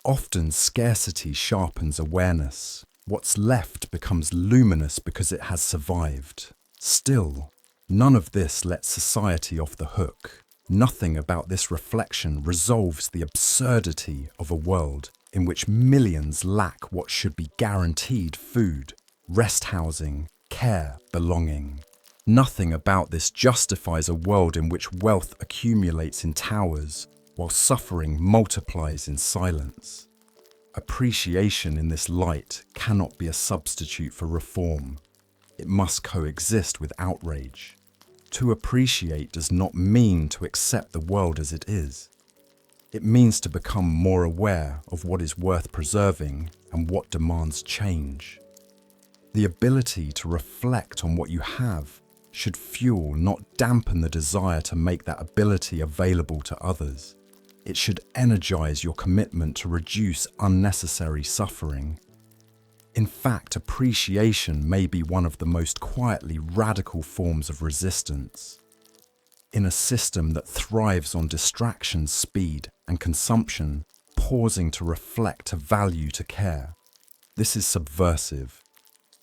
Often scarcity sharpens awareness. What's left becomes luminous because it has survived. Still, none of this lets society off the hook. Nothing about this reflection resolves the absurdity of a world in which millions lack what should be guaranteed food, rest housing, care, belonging. Nothing about this justifies a world in which wealth accumulates in towers while suffering multiplies in silence. Appreciation in this light cannot be a substitute for reform. It must coexist with outrage. To appreciate does not mean to accept the world as it is. It means to become more aware of what is worth preserving and what demands change. The ability to reflect on what you have should fuel, not dampen, the desire to make that ability available to others. It should energize your commitment to reduce unnecessary suffering. In fact, appreciation may be one of the most quietly radical forms of resistance. In a system that thrives on distraction, speed, and consumption, pausing to reflect, to value, to care. This is subversive.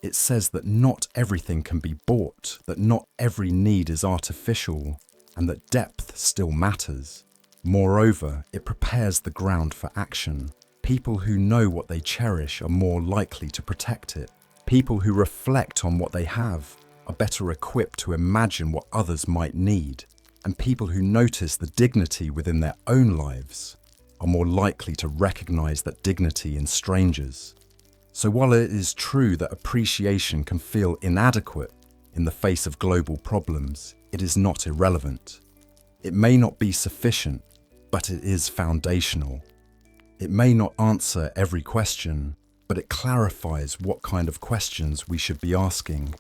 It says that not everything can be bought, that not every need is artificial, and that depth still matters. Moreover, it prepares the ground for action. People who know what they cherish are more likely to protect it. People who reflect on what they have are better equipped to imagine what others might need. And people who notice the dignity within their own lives are more likely to recognize that dignity in strangers. So while it is true that appreciation can feel inadequate in the face of global problems, it is not irrelevant. It may not be sufficient, but it is foundational. It may not answer every question, but it clarifies what kind of questions we should be asking.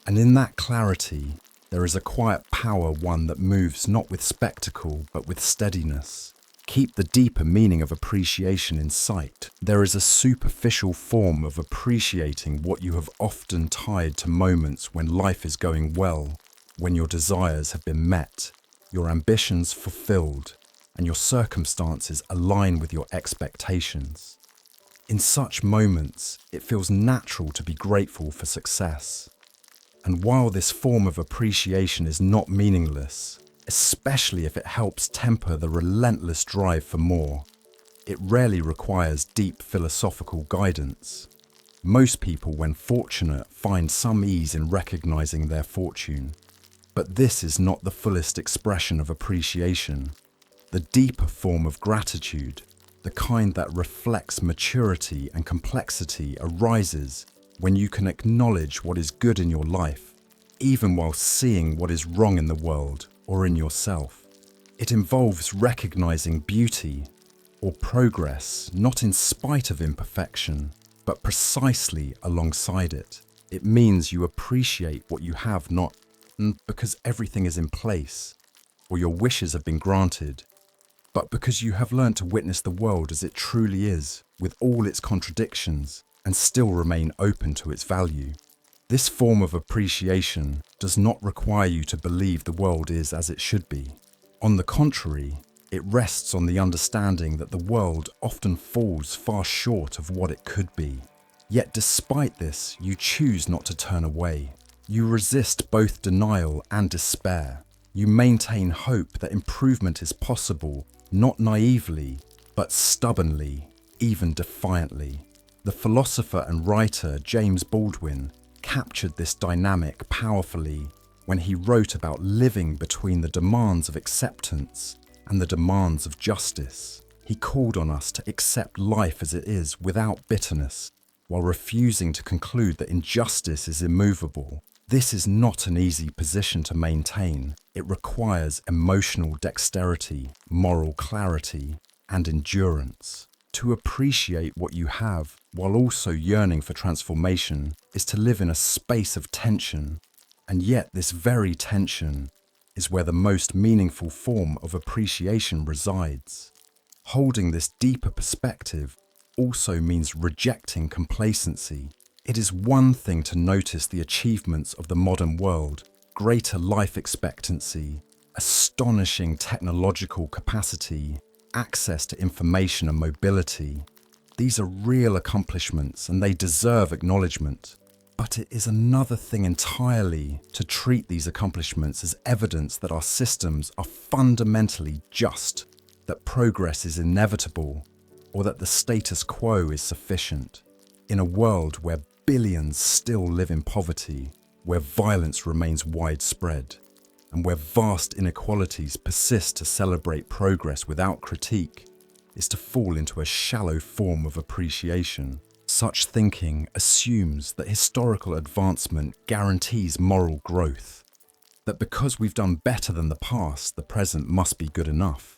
And in that clarity, there is a quiet power, one that moves not with spectacle, but with steadiness. Keep the deeper meaning of appreciation in sight. There is a superficial form of appreciating what you have often tied to moments when life is going well, when your desires have been met, your ambitions fulfilled, and your circumstances align with your expectations. In such moments, it feels natural to be grateful for success. And while this form of appreciation is not meaningless, especially if it helps temper the relentless drive for more, it rarely requires deep philosophical guidance. Most people, when fortunate, find some ease in recognizing their fortune. But this is not the fullest expression of appreciation. The deeper form of gratitude, the kind that reflects maturity and complexity, arises when you can acknowledge what is good in your life, even while seeing what is wrong in the world or in yourself. It involves recognizing beauty or progress, not in spite of imperfection, but precisely alongside it. It means you appreciate what you have, not because everything is in place or your wishes have been granted, but because you have learned to witness the world as it truly is, with all its contradictions, and still remain open to its value. This form of appreciation does not require you to believe the world is as it should be. On the contrary, it rests on the understanding that the world often falls far short of what it could be. Yet despite this, you choose not to turn away. You resist both denial and despair. You maintain hope that improvement is possible, not naively, but stubbornly, even defiantly. The philosopher and writer James Baldwin captured this dynamic powerfully when he wrote about living between the demands of acceptance and the demands of justice. He called on us to accept life as it is without bitterness, while refusing to conclude that injustice is immovable. This is not an easy position to maintain. It requires emotional dexterity, moral clarity, and endurance. To appreciate what you have while also yearning for transformation is to live in a space of tension, and yet this very tension is where the most meaningful form of appreciation resides. Holding this deeper perspective also means rejecting complacency. It is one thing to notice the achievements of the modern world, greater life expectancy, astonishing technological capacity, access to information and mobility. These are real accomplishments and they deserve acknowledgement. But it is another thing entirely to treat these accomplishments as evidence that our systems are fundamentally just, that progress is inevitable, or that the status quo is sufficient. In a world where billions still live in poverty, where violence remains widespread, and where vast inequalities persist, to celebrate progress without critique is to fall into a shallow form of appreciation. Such thinking assumes that historical advancement guarantees moral growth, that because we've done better than the past, the present must be good enough.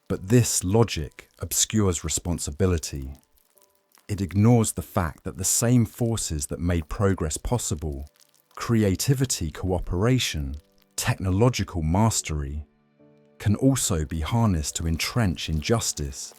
But this logic obscures responsibility. It ignores the fact that the same forces that made progress possible, creativity, cooperation, technological mastery, can also be harnessed to entrench injustice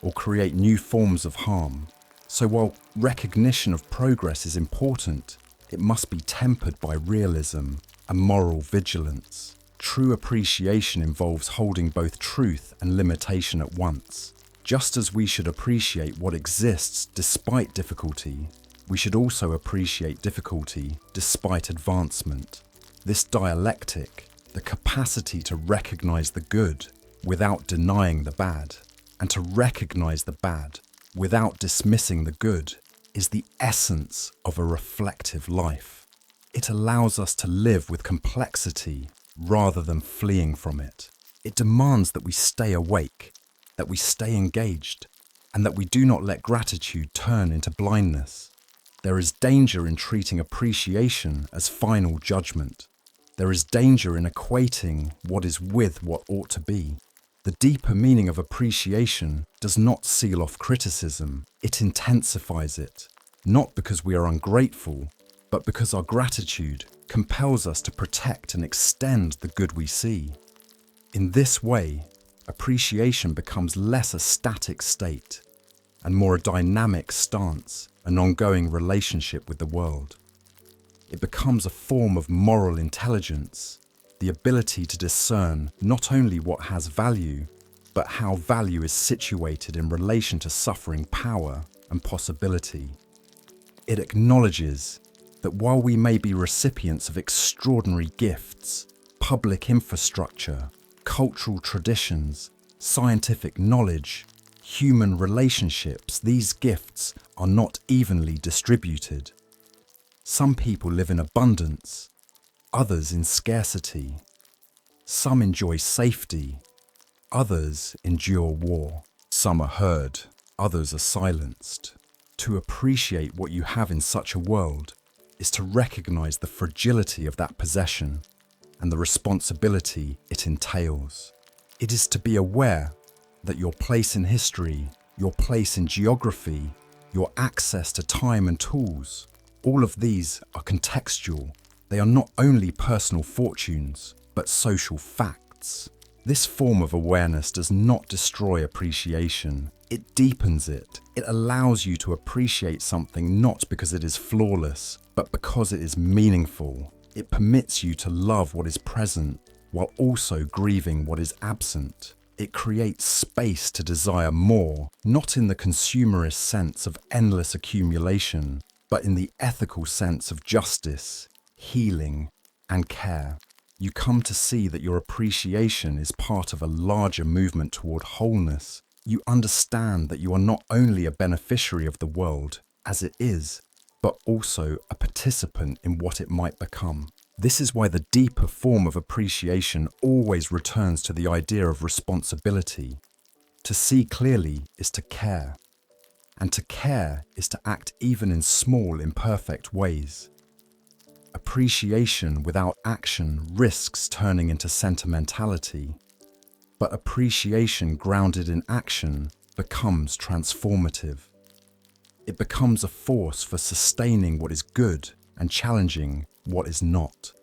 or create new forms of harm. So while recognition of progress is important, it must be tempered by realism and moral vigilance. True appreciation involves holding both truth and limitation at once. Just as we should appreciate what exists despite difficulty, we should also appreciate difficulty despite advancement. This dialectic, the capacity to recognize the good without denying the bad, and to recognize the bad without dismissing the good, is the essence of a reflective life. It allows us to live with complexity rather than fleeing from it. It demands that we stay awake, that we stay engaged, and that we do not let gratitude turn into blindness. There is danger in treating appreciation as final judgment. There is danger in equating what is with what ought to be. The deeper meaning of appreciation does not seal off criticism, it intensifies it, not because we are ungrateful, but because our gratitude compels us to protect and extend the good we see. In this way, appreciation becomes less a static state and more a dynamic stance, an ongoing relationship with the world. It becomes a form of moral intelligence, the ability to discern not only what has value, but how value is situated in relation to suffering power and possibility. It acknowledges that while we may be recipients of extraordinary gifts, public infrastructure, cultural traditions, scientific knowledge, human relationships, these gifts are not evenly distributed. Some people live in abundance, others in scarcity. Some enjoy safety, others endure war. Some are heard, others are silenced. To appreciate what you have in such a world is to recognize the fragility of that possession and the responsibility it entails. It is to be aware that your place in history, your place in geography, your access to time and tools, all of these are contextual. They are not only personal fortunes, but social facts. This form of awareness does not destroy appreciation. It deepens it. It allows you to appreciate something not because it is flawless, but because it is meaningful. It permits you to love what is present while also grieving what is absent. It creates space to desire more, not in the consumerist sense of endless accumulation, but in the ethical sense of justice, healing, and care. You come to see that your appreciation is part of a larger movement toward wholeness. You understand that you are not only a beneficiary of the world as it is, but also a participant in what it might become. This is why the deeper form of appreciation always returns to the idea of responsibility. To see clearly is to care, and to care is to act even in small, imperfect ways. Appreciation without action risks turning into sentimentality, but appreciation grounded in action becomes transformative. It becomes a force for sustaining what is good and challenging what is not.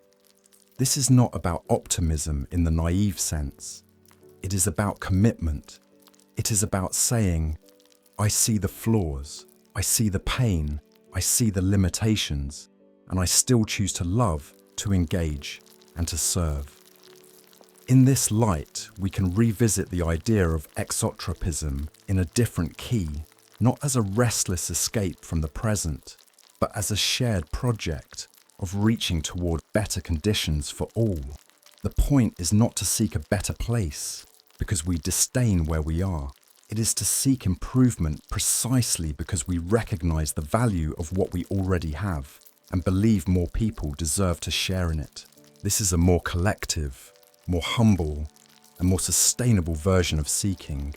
This is not about optimism in the naive sense. It is about commitment. It is about saying, I see the flaws, I see the pain, I see the limitations, and I still choose to love, to engage, and to serve. In this light, we can revisit the idea of exotropism in a different key, not as a restless escape from the present, but as a shared project of reaching toward better conditions for all. The point is not to seek a better place because we disdain where we are. It is to seek improvement precisely because we recognize the value of what we already have and believe more people deserve to share in it. This is a more collective, more humble, and more sustainable version of seeking.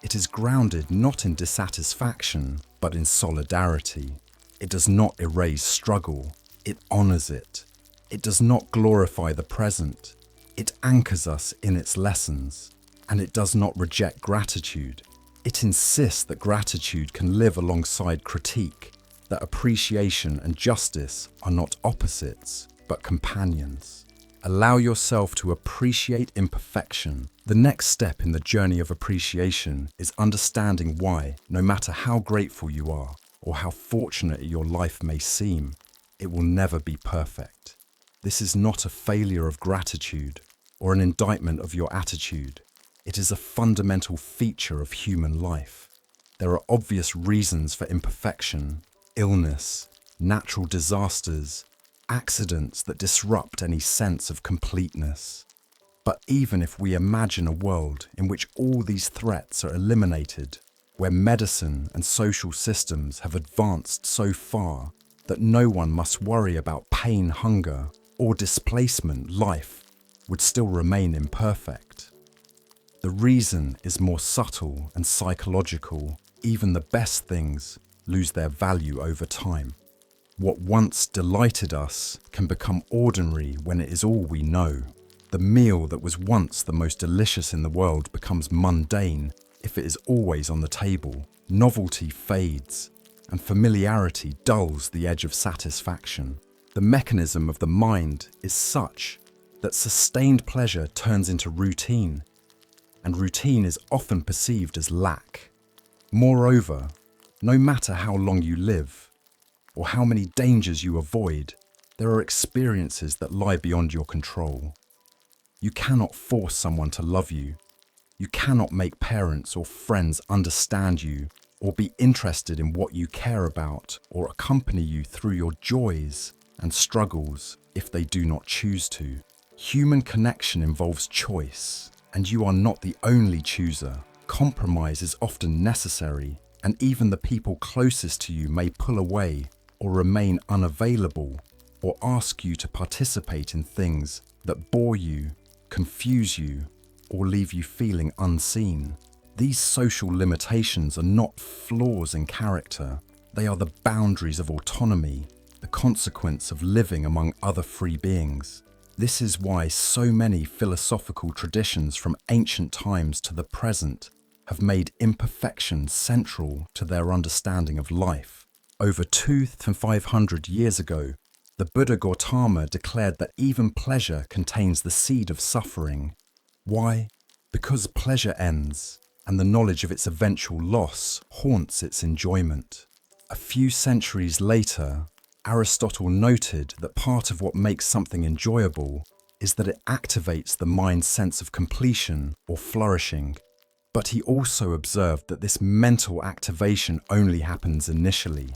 It is grounded not in dissatisfaction, but in solidarity. It does not erase struggle, it honors it. It does not glorify the present, it anchors us in its lessons. And it does not reject gratitude. It insists that gratitude can live alongside critique, that appreciation and justice are not opposites, but companions. Allow yourself to appreciate imperfection. The next step in the journey of appreciation is understanding why, no matter how grateful you are or how fortunate your life may seem, it will never be perfect. This is not a failure of gratitude or an indictment of your attitude. It is a fundamental feature of human life. There are obvious reasons for imperfection: illness, natural disasters, accidents that disrupt any sense of completeness. But even if we imagine a world in which all these threats are eliminated, where medicine and social systems have advanced so far that no one must worry about pain, hunger, or displacement, life would still remain imperfect. The reason is more subtle and psychological. Even the best things lose their value over time. What once delighted us can become ordinary when it is all we know. The meal that was once the most delicious in the world becomes mundane if it is always on the table. Novelty fades, and familiarity dulls the edge of satisfaction. The mechanism of the mind is such that sustained pleasure turns into routine, and routine is often perceived as lack. Moreover, no matter how long you live, or how many dangers you avoid, there are experiences that lie beyond your control. You cannot force someone to love you. You cannot make parents or friends understand you or be interested in what you care about or accompany you through your joys and struggles if they do not choose to. Human connection involves choice, and you are not the only chooser. Compromise is often necessary, and even the people closest to you may pull away or remain unavailable, or ask you to participate in things that bore you, confuse you, or leave you feeling unseen. These social limitations are not flaws in character. They are the boundaries of autonomy, the consequence of living among other free beings. This is why so many philosophical traditions from ancient times to the present have made imperfection central to their understanding of life. Over 2,500 years ago, the Buddha Gautama declared that even pleasure contains the seed of suffering. Why? Because pleasure ends, and the knowledge of its eventual loss haunts its enjoyment. A few centuries later, Aristotle noted that part of what makes something enjoyable is that it activates the mind's sense of completion or flourishing. But he also observed that this mental activation only happens initially.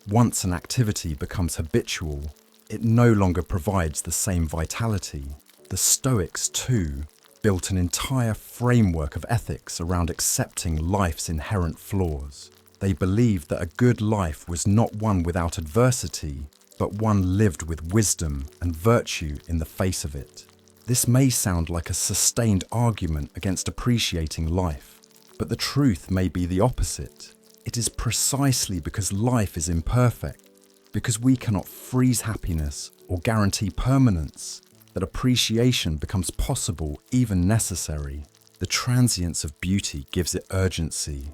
Once an activity becomes habitual, it no longer provides the same vitality. The Stoics, too, built an entire framework of ethics around accepting life's inherent flaws. They believed that a good life was not one without adversity, but one lived with wisdom and virtue in the face of it. This may sound like a sustained argument against appreciating life, but the truth may be the opposite. It is precisely because life is imperfect, because we cannot freeze happiness or guarantee permanence, that appreciation becomes possible, even necessary. The transience of beauty gives it urgency.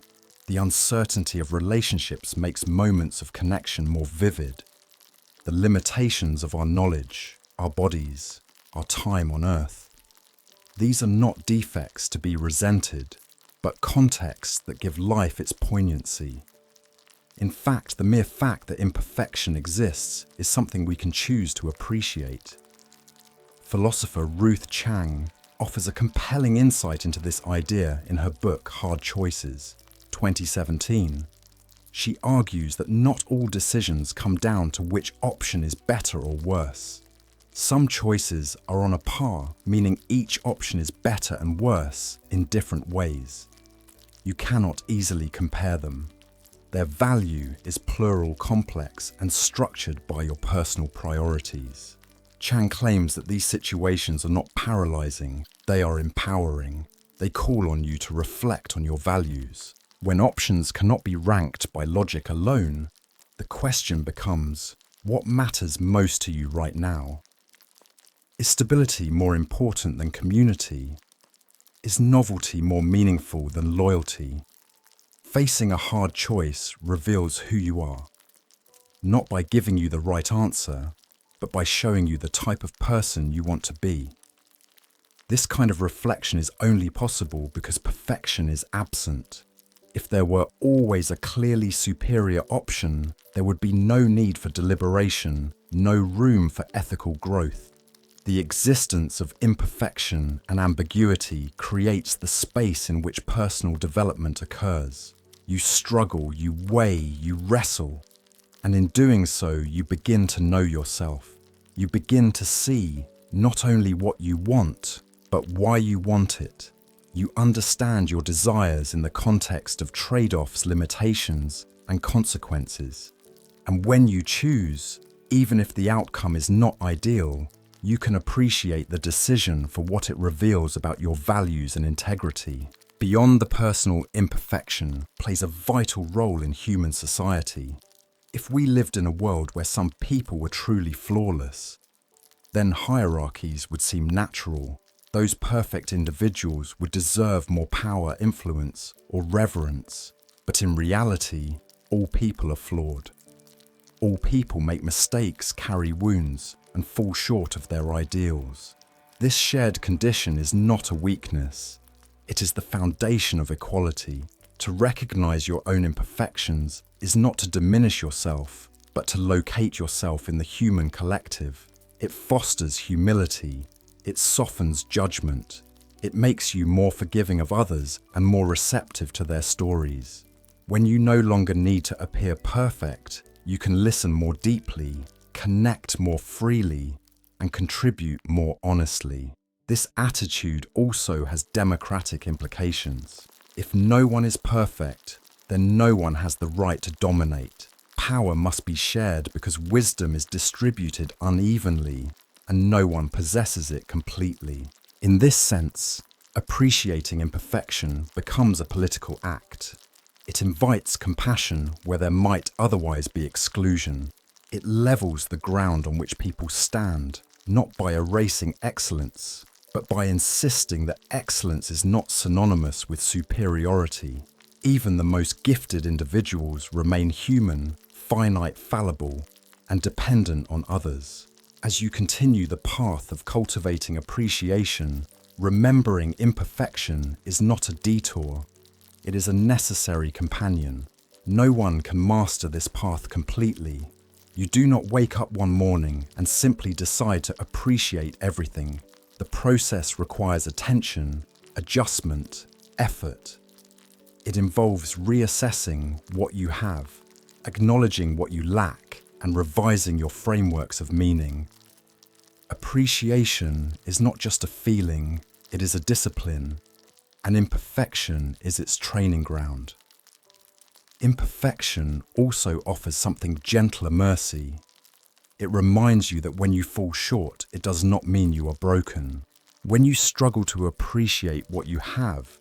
The uncertainty of relationships makes moments of connection more vivid. The limitations of our knowledge, our bodies, our time on earth. These are not defects to be resented, but contexts that give life its poignancy. In fact, the mere fact that imperfection exists is something we can choose to appreciate. Philosopher Ruth Chang offers a compelling insight into this idea in her book Hard Choices, 2017. She argues that not all decisions come down to which option is better or worse. Some choices are on a par, meaning each option is better and worse in different ways. You cannot easily compare them. Their value is plural, complex, and structured by your personal priorities. Chang claims that these situations are not paralyzing, they are empowering. They call on you to reflect on your values. When options cannot be ranked by logic alone, the question becomes, what matters most to you right now? Is stability more important than community? Is novelty more meaningful than loyalty? Facing a hard choice reveals who you are, not by giving you the right answer, but by showing you the type of person you want to be. This kind of reflection is only possible because perfection is absent. If there were always a clearly superior option, there would be no need for deliberation, no room for ethical growth. The existence of imperfection and ambiguity creates the space in which personal development occurs. You struggle, you weigh, you wrestle, and in doing so, you begin to know yourself. You begin to see not only what you want, but why you want it. You understand your desires in the context of trade-offs, limitations, and consequences. And when you choose, even if the outcome is not ideal, you can appreciate the decision for what it reveals about your values and integrity. Beyond the personal, imperfection plays a vital role in human society. If we lived in a world where some people were truly flawless, then hierarchies would seem natural. Those perfect individuals would deserve more power, influence, or reverence. But in reality, all people are flawed. All people make mistakes, carry wounds, and fall short of their ideals. This shared condition is not a weakness. It is the foundation of equality. To recognize your own imperfections is not to diminish yourself, but to locate yourself in the human collective. It fosters humility. It softens judgment. It makes you more forgiving of others and more receptive to their stories. When you no longer need to appear perfect, you can listen more deeply, connect more freely, and contribute more honestly. This attitude also has democratic implications. If no one is perfect, then no one has the right to dominate. Power must be shared because wisdom is distributed unevenly, and no one possesses it completely. In this sense, appreciating imperfection becomes a political act. It invites compassion where there might otherwise be exclusion. It levels the ground on which people stand, not by erasing excellence, but by insisting that excellence is not synonymous with superiority. Even the most gifted individuals remain human, finite, fallible, and dependent on others. As you continue the path of cultivating appreciation, remembering imperfection is not a detour. It is a necessary companion. No one can master this path completely. You do not wake up one morning and simply decide to appreciate everything. The process requires attention, adjustment, effort. It involves reassessing what you have, acknowledging what you lack, and revising your frameworks of meaning. Appreciation is not just a feeling, it is a discipline, and imperfection is its training ground. Imperfection also offers something gentler mercy. It reminds you that when you fall short, it does not mean you are broken. When you struggle to appreciate what you have,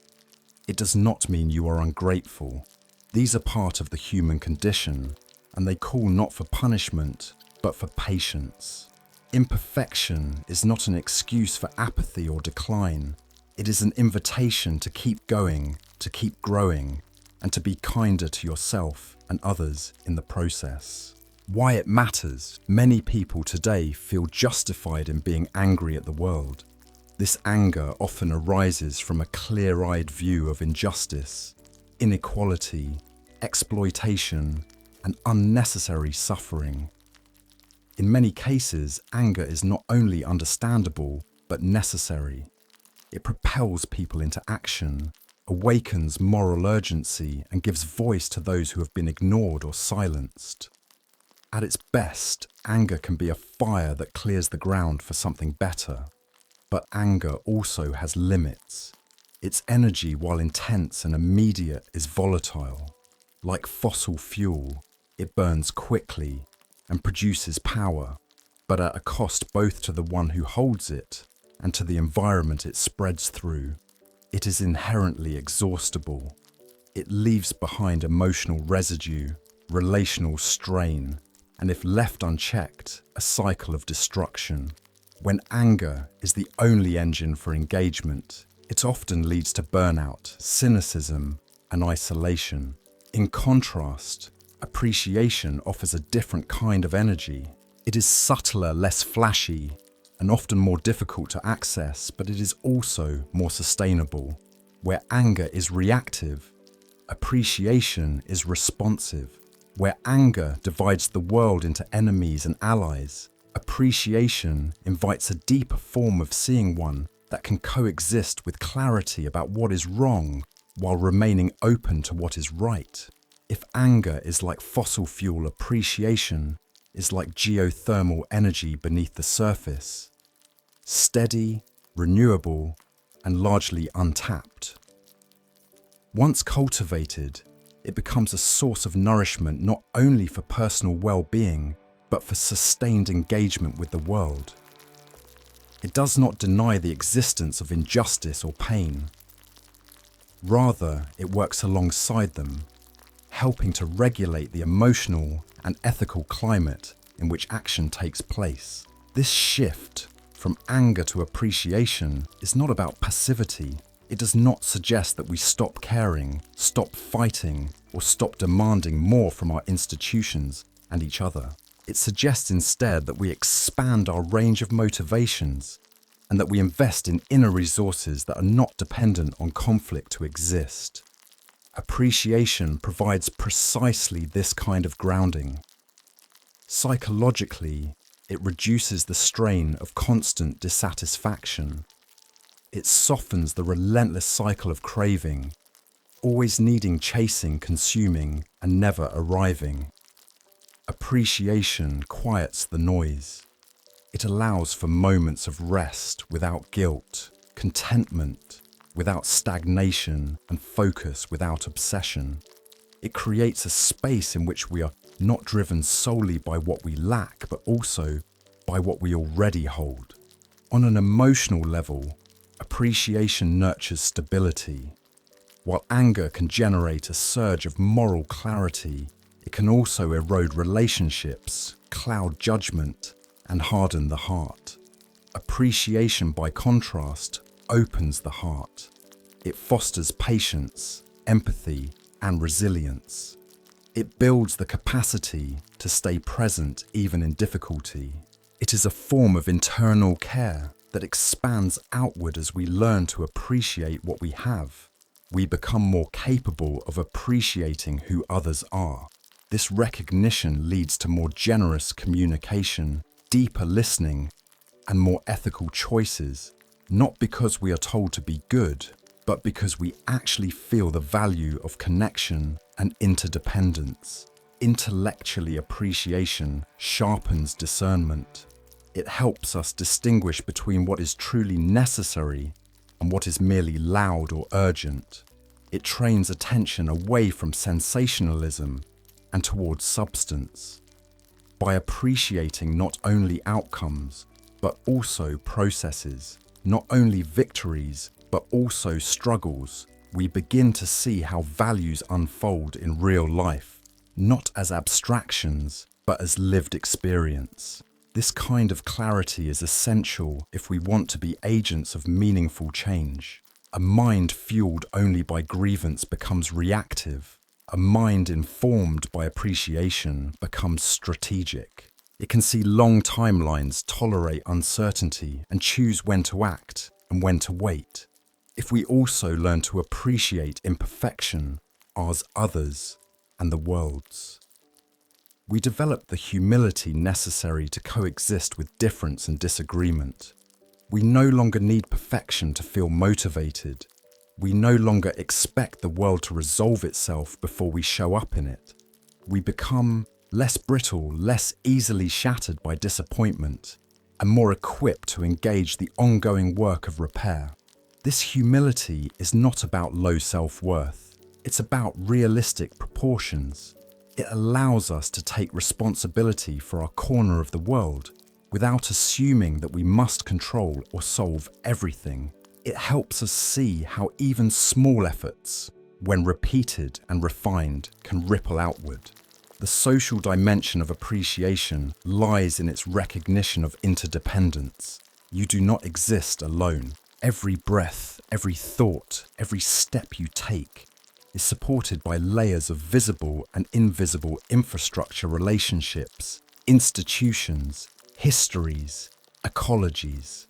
it does not mean you are ungrateful. These are part of the human condition, and they call not for punishment, but for patience. Imperfection is not an excuse for apathy or decline. It is an invitation to keep going, to keep growing, and to be kinder to yourself and others in the process. Why it matters: many people today feel justified in being angry at the world. This anger often arises from a clear-eyed view of injustice, inequality, exploitation, and unnecessary suffering. In many cases, anger is not only understandable, but necessary. It propels people into action, awakens moral urgency, and gives voice to those who have been ignored or silenced. At its best, anger can be a fire that clears the ground for something better. But anger also has limits. Its energy, while intense and immediate, is volatile. Like fossil fuel, it burns quickly and produces power, but at a cost both to the one who holds it and to the environment it spreads through. It is inherently exhaustible. It leaves behind emotional residue, relational strain, and if left unchecked, a cycle of destruction. When anger is the only engine for engagement, it often leads to burnout, cynicism, and isolation. In contrast, appreciation offers a different kind of energy. It is subtler, less flashy, and often more difficult to access, but it is also more sustainable. Where anger is reactive, appreciation is responsive. Where anger divides the world into enemies and allies, appreciation invites a deeper form of seeing, one that can coexist with clarity about what is wrong while remaining open to what is right. If anger is like fossil fuel, appreciation is like geothermal energy beneath the surface, steady, renewable, and largely untapped. Once cultivated, it becomes a source of nourishment not only for personal well-being, but for sustained engagement with the world. It does not deny the existence of injustice or pain. Rather, it works alongside them, helping to regulate the emotional and ethical climate in which action takes place. This shift from anger to appreciation is not about passivity. It does not suggest that we stop caring, stop fighting, or stop demanding more from our institutions and each other. It suggests instead that we expand our range of motivations and that we invest in inner resources that are not dependent on conflict to exist. Appreciation provides precisely this kind of grounding. Psychologically, it reduces the strain of constant dissatisfaction. It softens the relentless cycle of craving, always needing, chasing, consuming, and never arriving. Appreciation quiets the noise. It allows for moments of rest without guilt, contentment without stagnation, and focus without obsession. It creates a space in which we are not driven solely by what we lack, but also by what we already hold. On an emotional level, appreciation nurtures stability. While anger can generate a surge of moral clarity, it can also erode relationships, cloud judgment, and harden the heart. Appreciation, by contrast, opens the heart. It fosters patience, empathy, and resilience. It builds the capacity to stay present even in difficulty. It is a form of internal care that expands outward as we learn to appreciate what we have. We become more capable of appreciating who others are. This recognition leads to more generous communication, deeper listening, and more ethical choices, not because we are told to be good, but because we actually feel the value of connection and interdependence. Intellectually, appreciation sharpens discernment. It helps us distinguish between what is truly necessary and what is merely loud or urgent. It trains attention away from sensationalism and towards substance. By appreciating not only outcomes, but also processes, not only victories, but also struggles, we begin to see how values unfold in real life, not as abstractions, but as lived experience. This kind of clarity is essential if we want to be agents of meaningful change. A mind fueled only by grievance becomes reactive. A mind informed by appreciation becomes strategic. It can see long timelines, tolerate uncertainty, and choose when to act and when to wait. If we also learn to appreciate imperfection, ours, others, and the world's, we develop the humility necessary to coexist with difference and disagreement. We no longer need perfection to feel motivated. We no longer expect the world to resolve itself before we show up in it. We become less brittle, less easily shattered by disappointment, and more equipped to engage the ongoing work of repair. This humility is not about low self-worth. It's about realistic proportions. It allows us to take responsibility for our corner of the world without assuming that we must control or solve everything. It helps us see how even small efforts, when repeated and refined, can ripple outward. The social dimension of appreciation lies in its recognition of interdependence. You do not exist alone. Every breath, every thought, every step you take is supported by layers of visible and invisible infrastructure relationships institutions, histories, ecologies.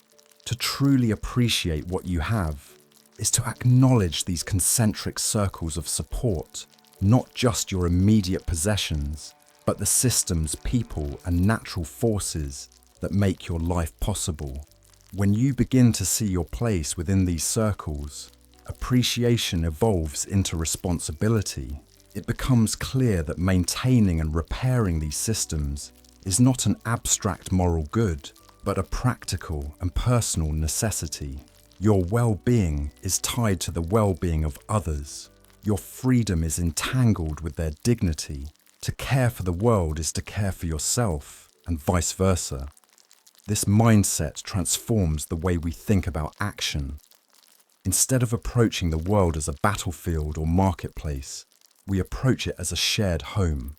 To truly appreciate what you have is to acknowledge these concentric circles of support, not just your immediate possessions, but the systems, people, and natural forces that make your life possible. When you begin to see your place within these circles, appreciation evolves into responsibility. It becomes clear that maintaining and repairing these systems is not an abstract moral good, but a practical and personal necessity. Your well-being is tied to the well-being of others. Your freedom is entangled with their dignity. To care for the world is to care for yourself, and vice versa. This mindset transforms the way we think about action. Instead of approaching the world as a battlefield or marketplace, we approach it as a shared home.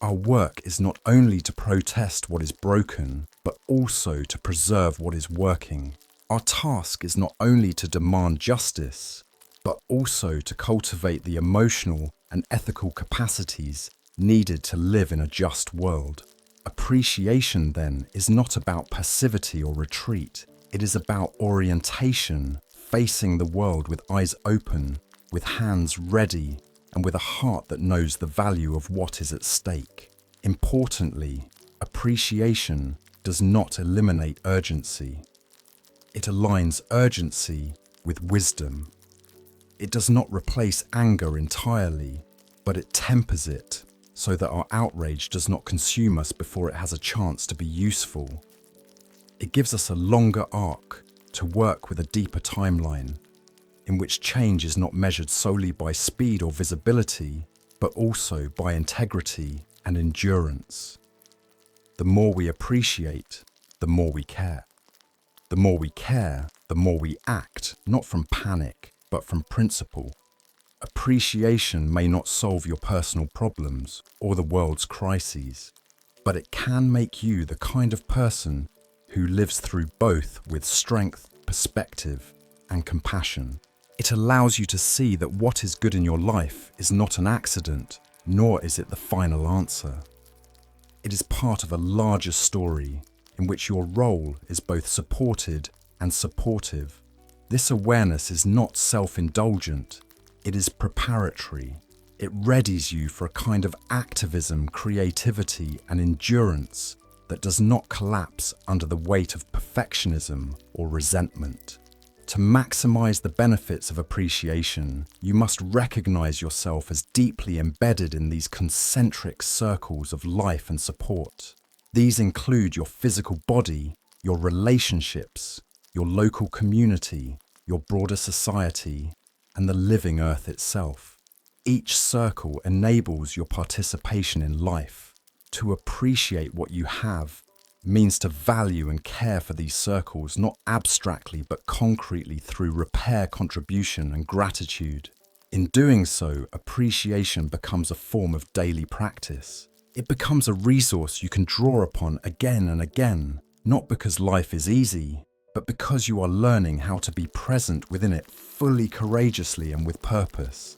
Our work is not only to protest what is broken, but also to preserve what is working. Our task is not only to demand justice, but also to cultivate the emotional and ethical capacities needed to live in a just world. Appreciation, then, is not about passivity or retreat. It is about orientation, facing the world with eyes open, with hands ready, and with a heart that knows the value of what is at stake. Importantly, appreciation does not eliminate urgency. It aligns urgency with wisdom. It does not replace anger entirely, but it tempers it so that our outrage does not consume us before it has a chance to be useful. It gives us a longer arc to work with a deeper timeline, in which change is not measured solely by speed or visibility, but also by integrity and endurance. The more we appreciate, the more we care. The more we care, the more we act, not from panic, but from principle. Appreciation may not solve your personal problems or the world's crises, but it can make you the kind of person who lives through both with strength, perspective, and compassion. It allows you to see that what is good in your life is not an accident, nor is it the final answer. It is part of a larger story in which your role is both supported and supportive. This awareness is not self-indulgent, it is preparatory. It readies you for a kind of activism, creativity, and endurance that does not collapse under the weight of perfectionism or resentment. To maximize the benefits of appreciation, you must recognize yourself as deeply embedded in these concentric circles of life and support. These include your physical body, your relationships, your local community, your broader society, and the living earth itself. Each circle enables your participation in life. To appreciate what you have means to value and care for these circles not abstractly but concretely through repair, contribution, and gratitude. In doing so, appreciation becomes a form of daily practice. It becomes a resource you can draw upon again and again, not because life is easy, but because you are learning how to be present within it fully, courageously, and with purpose.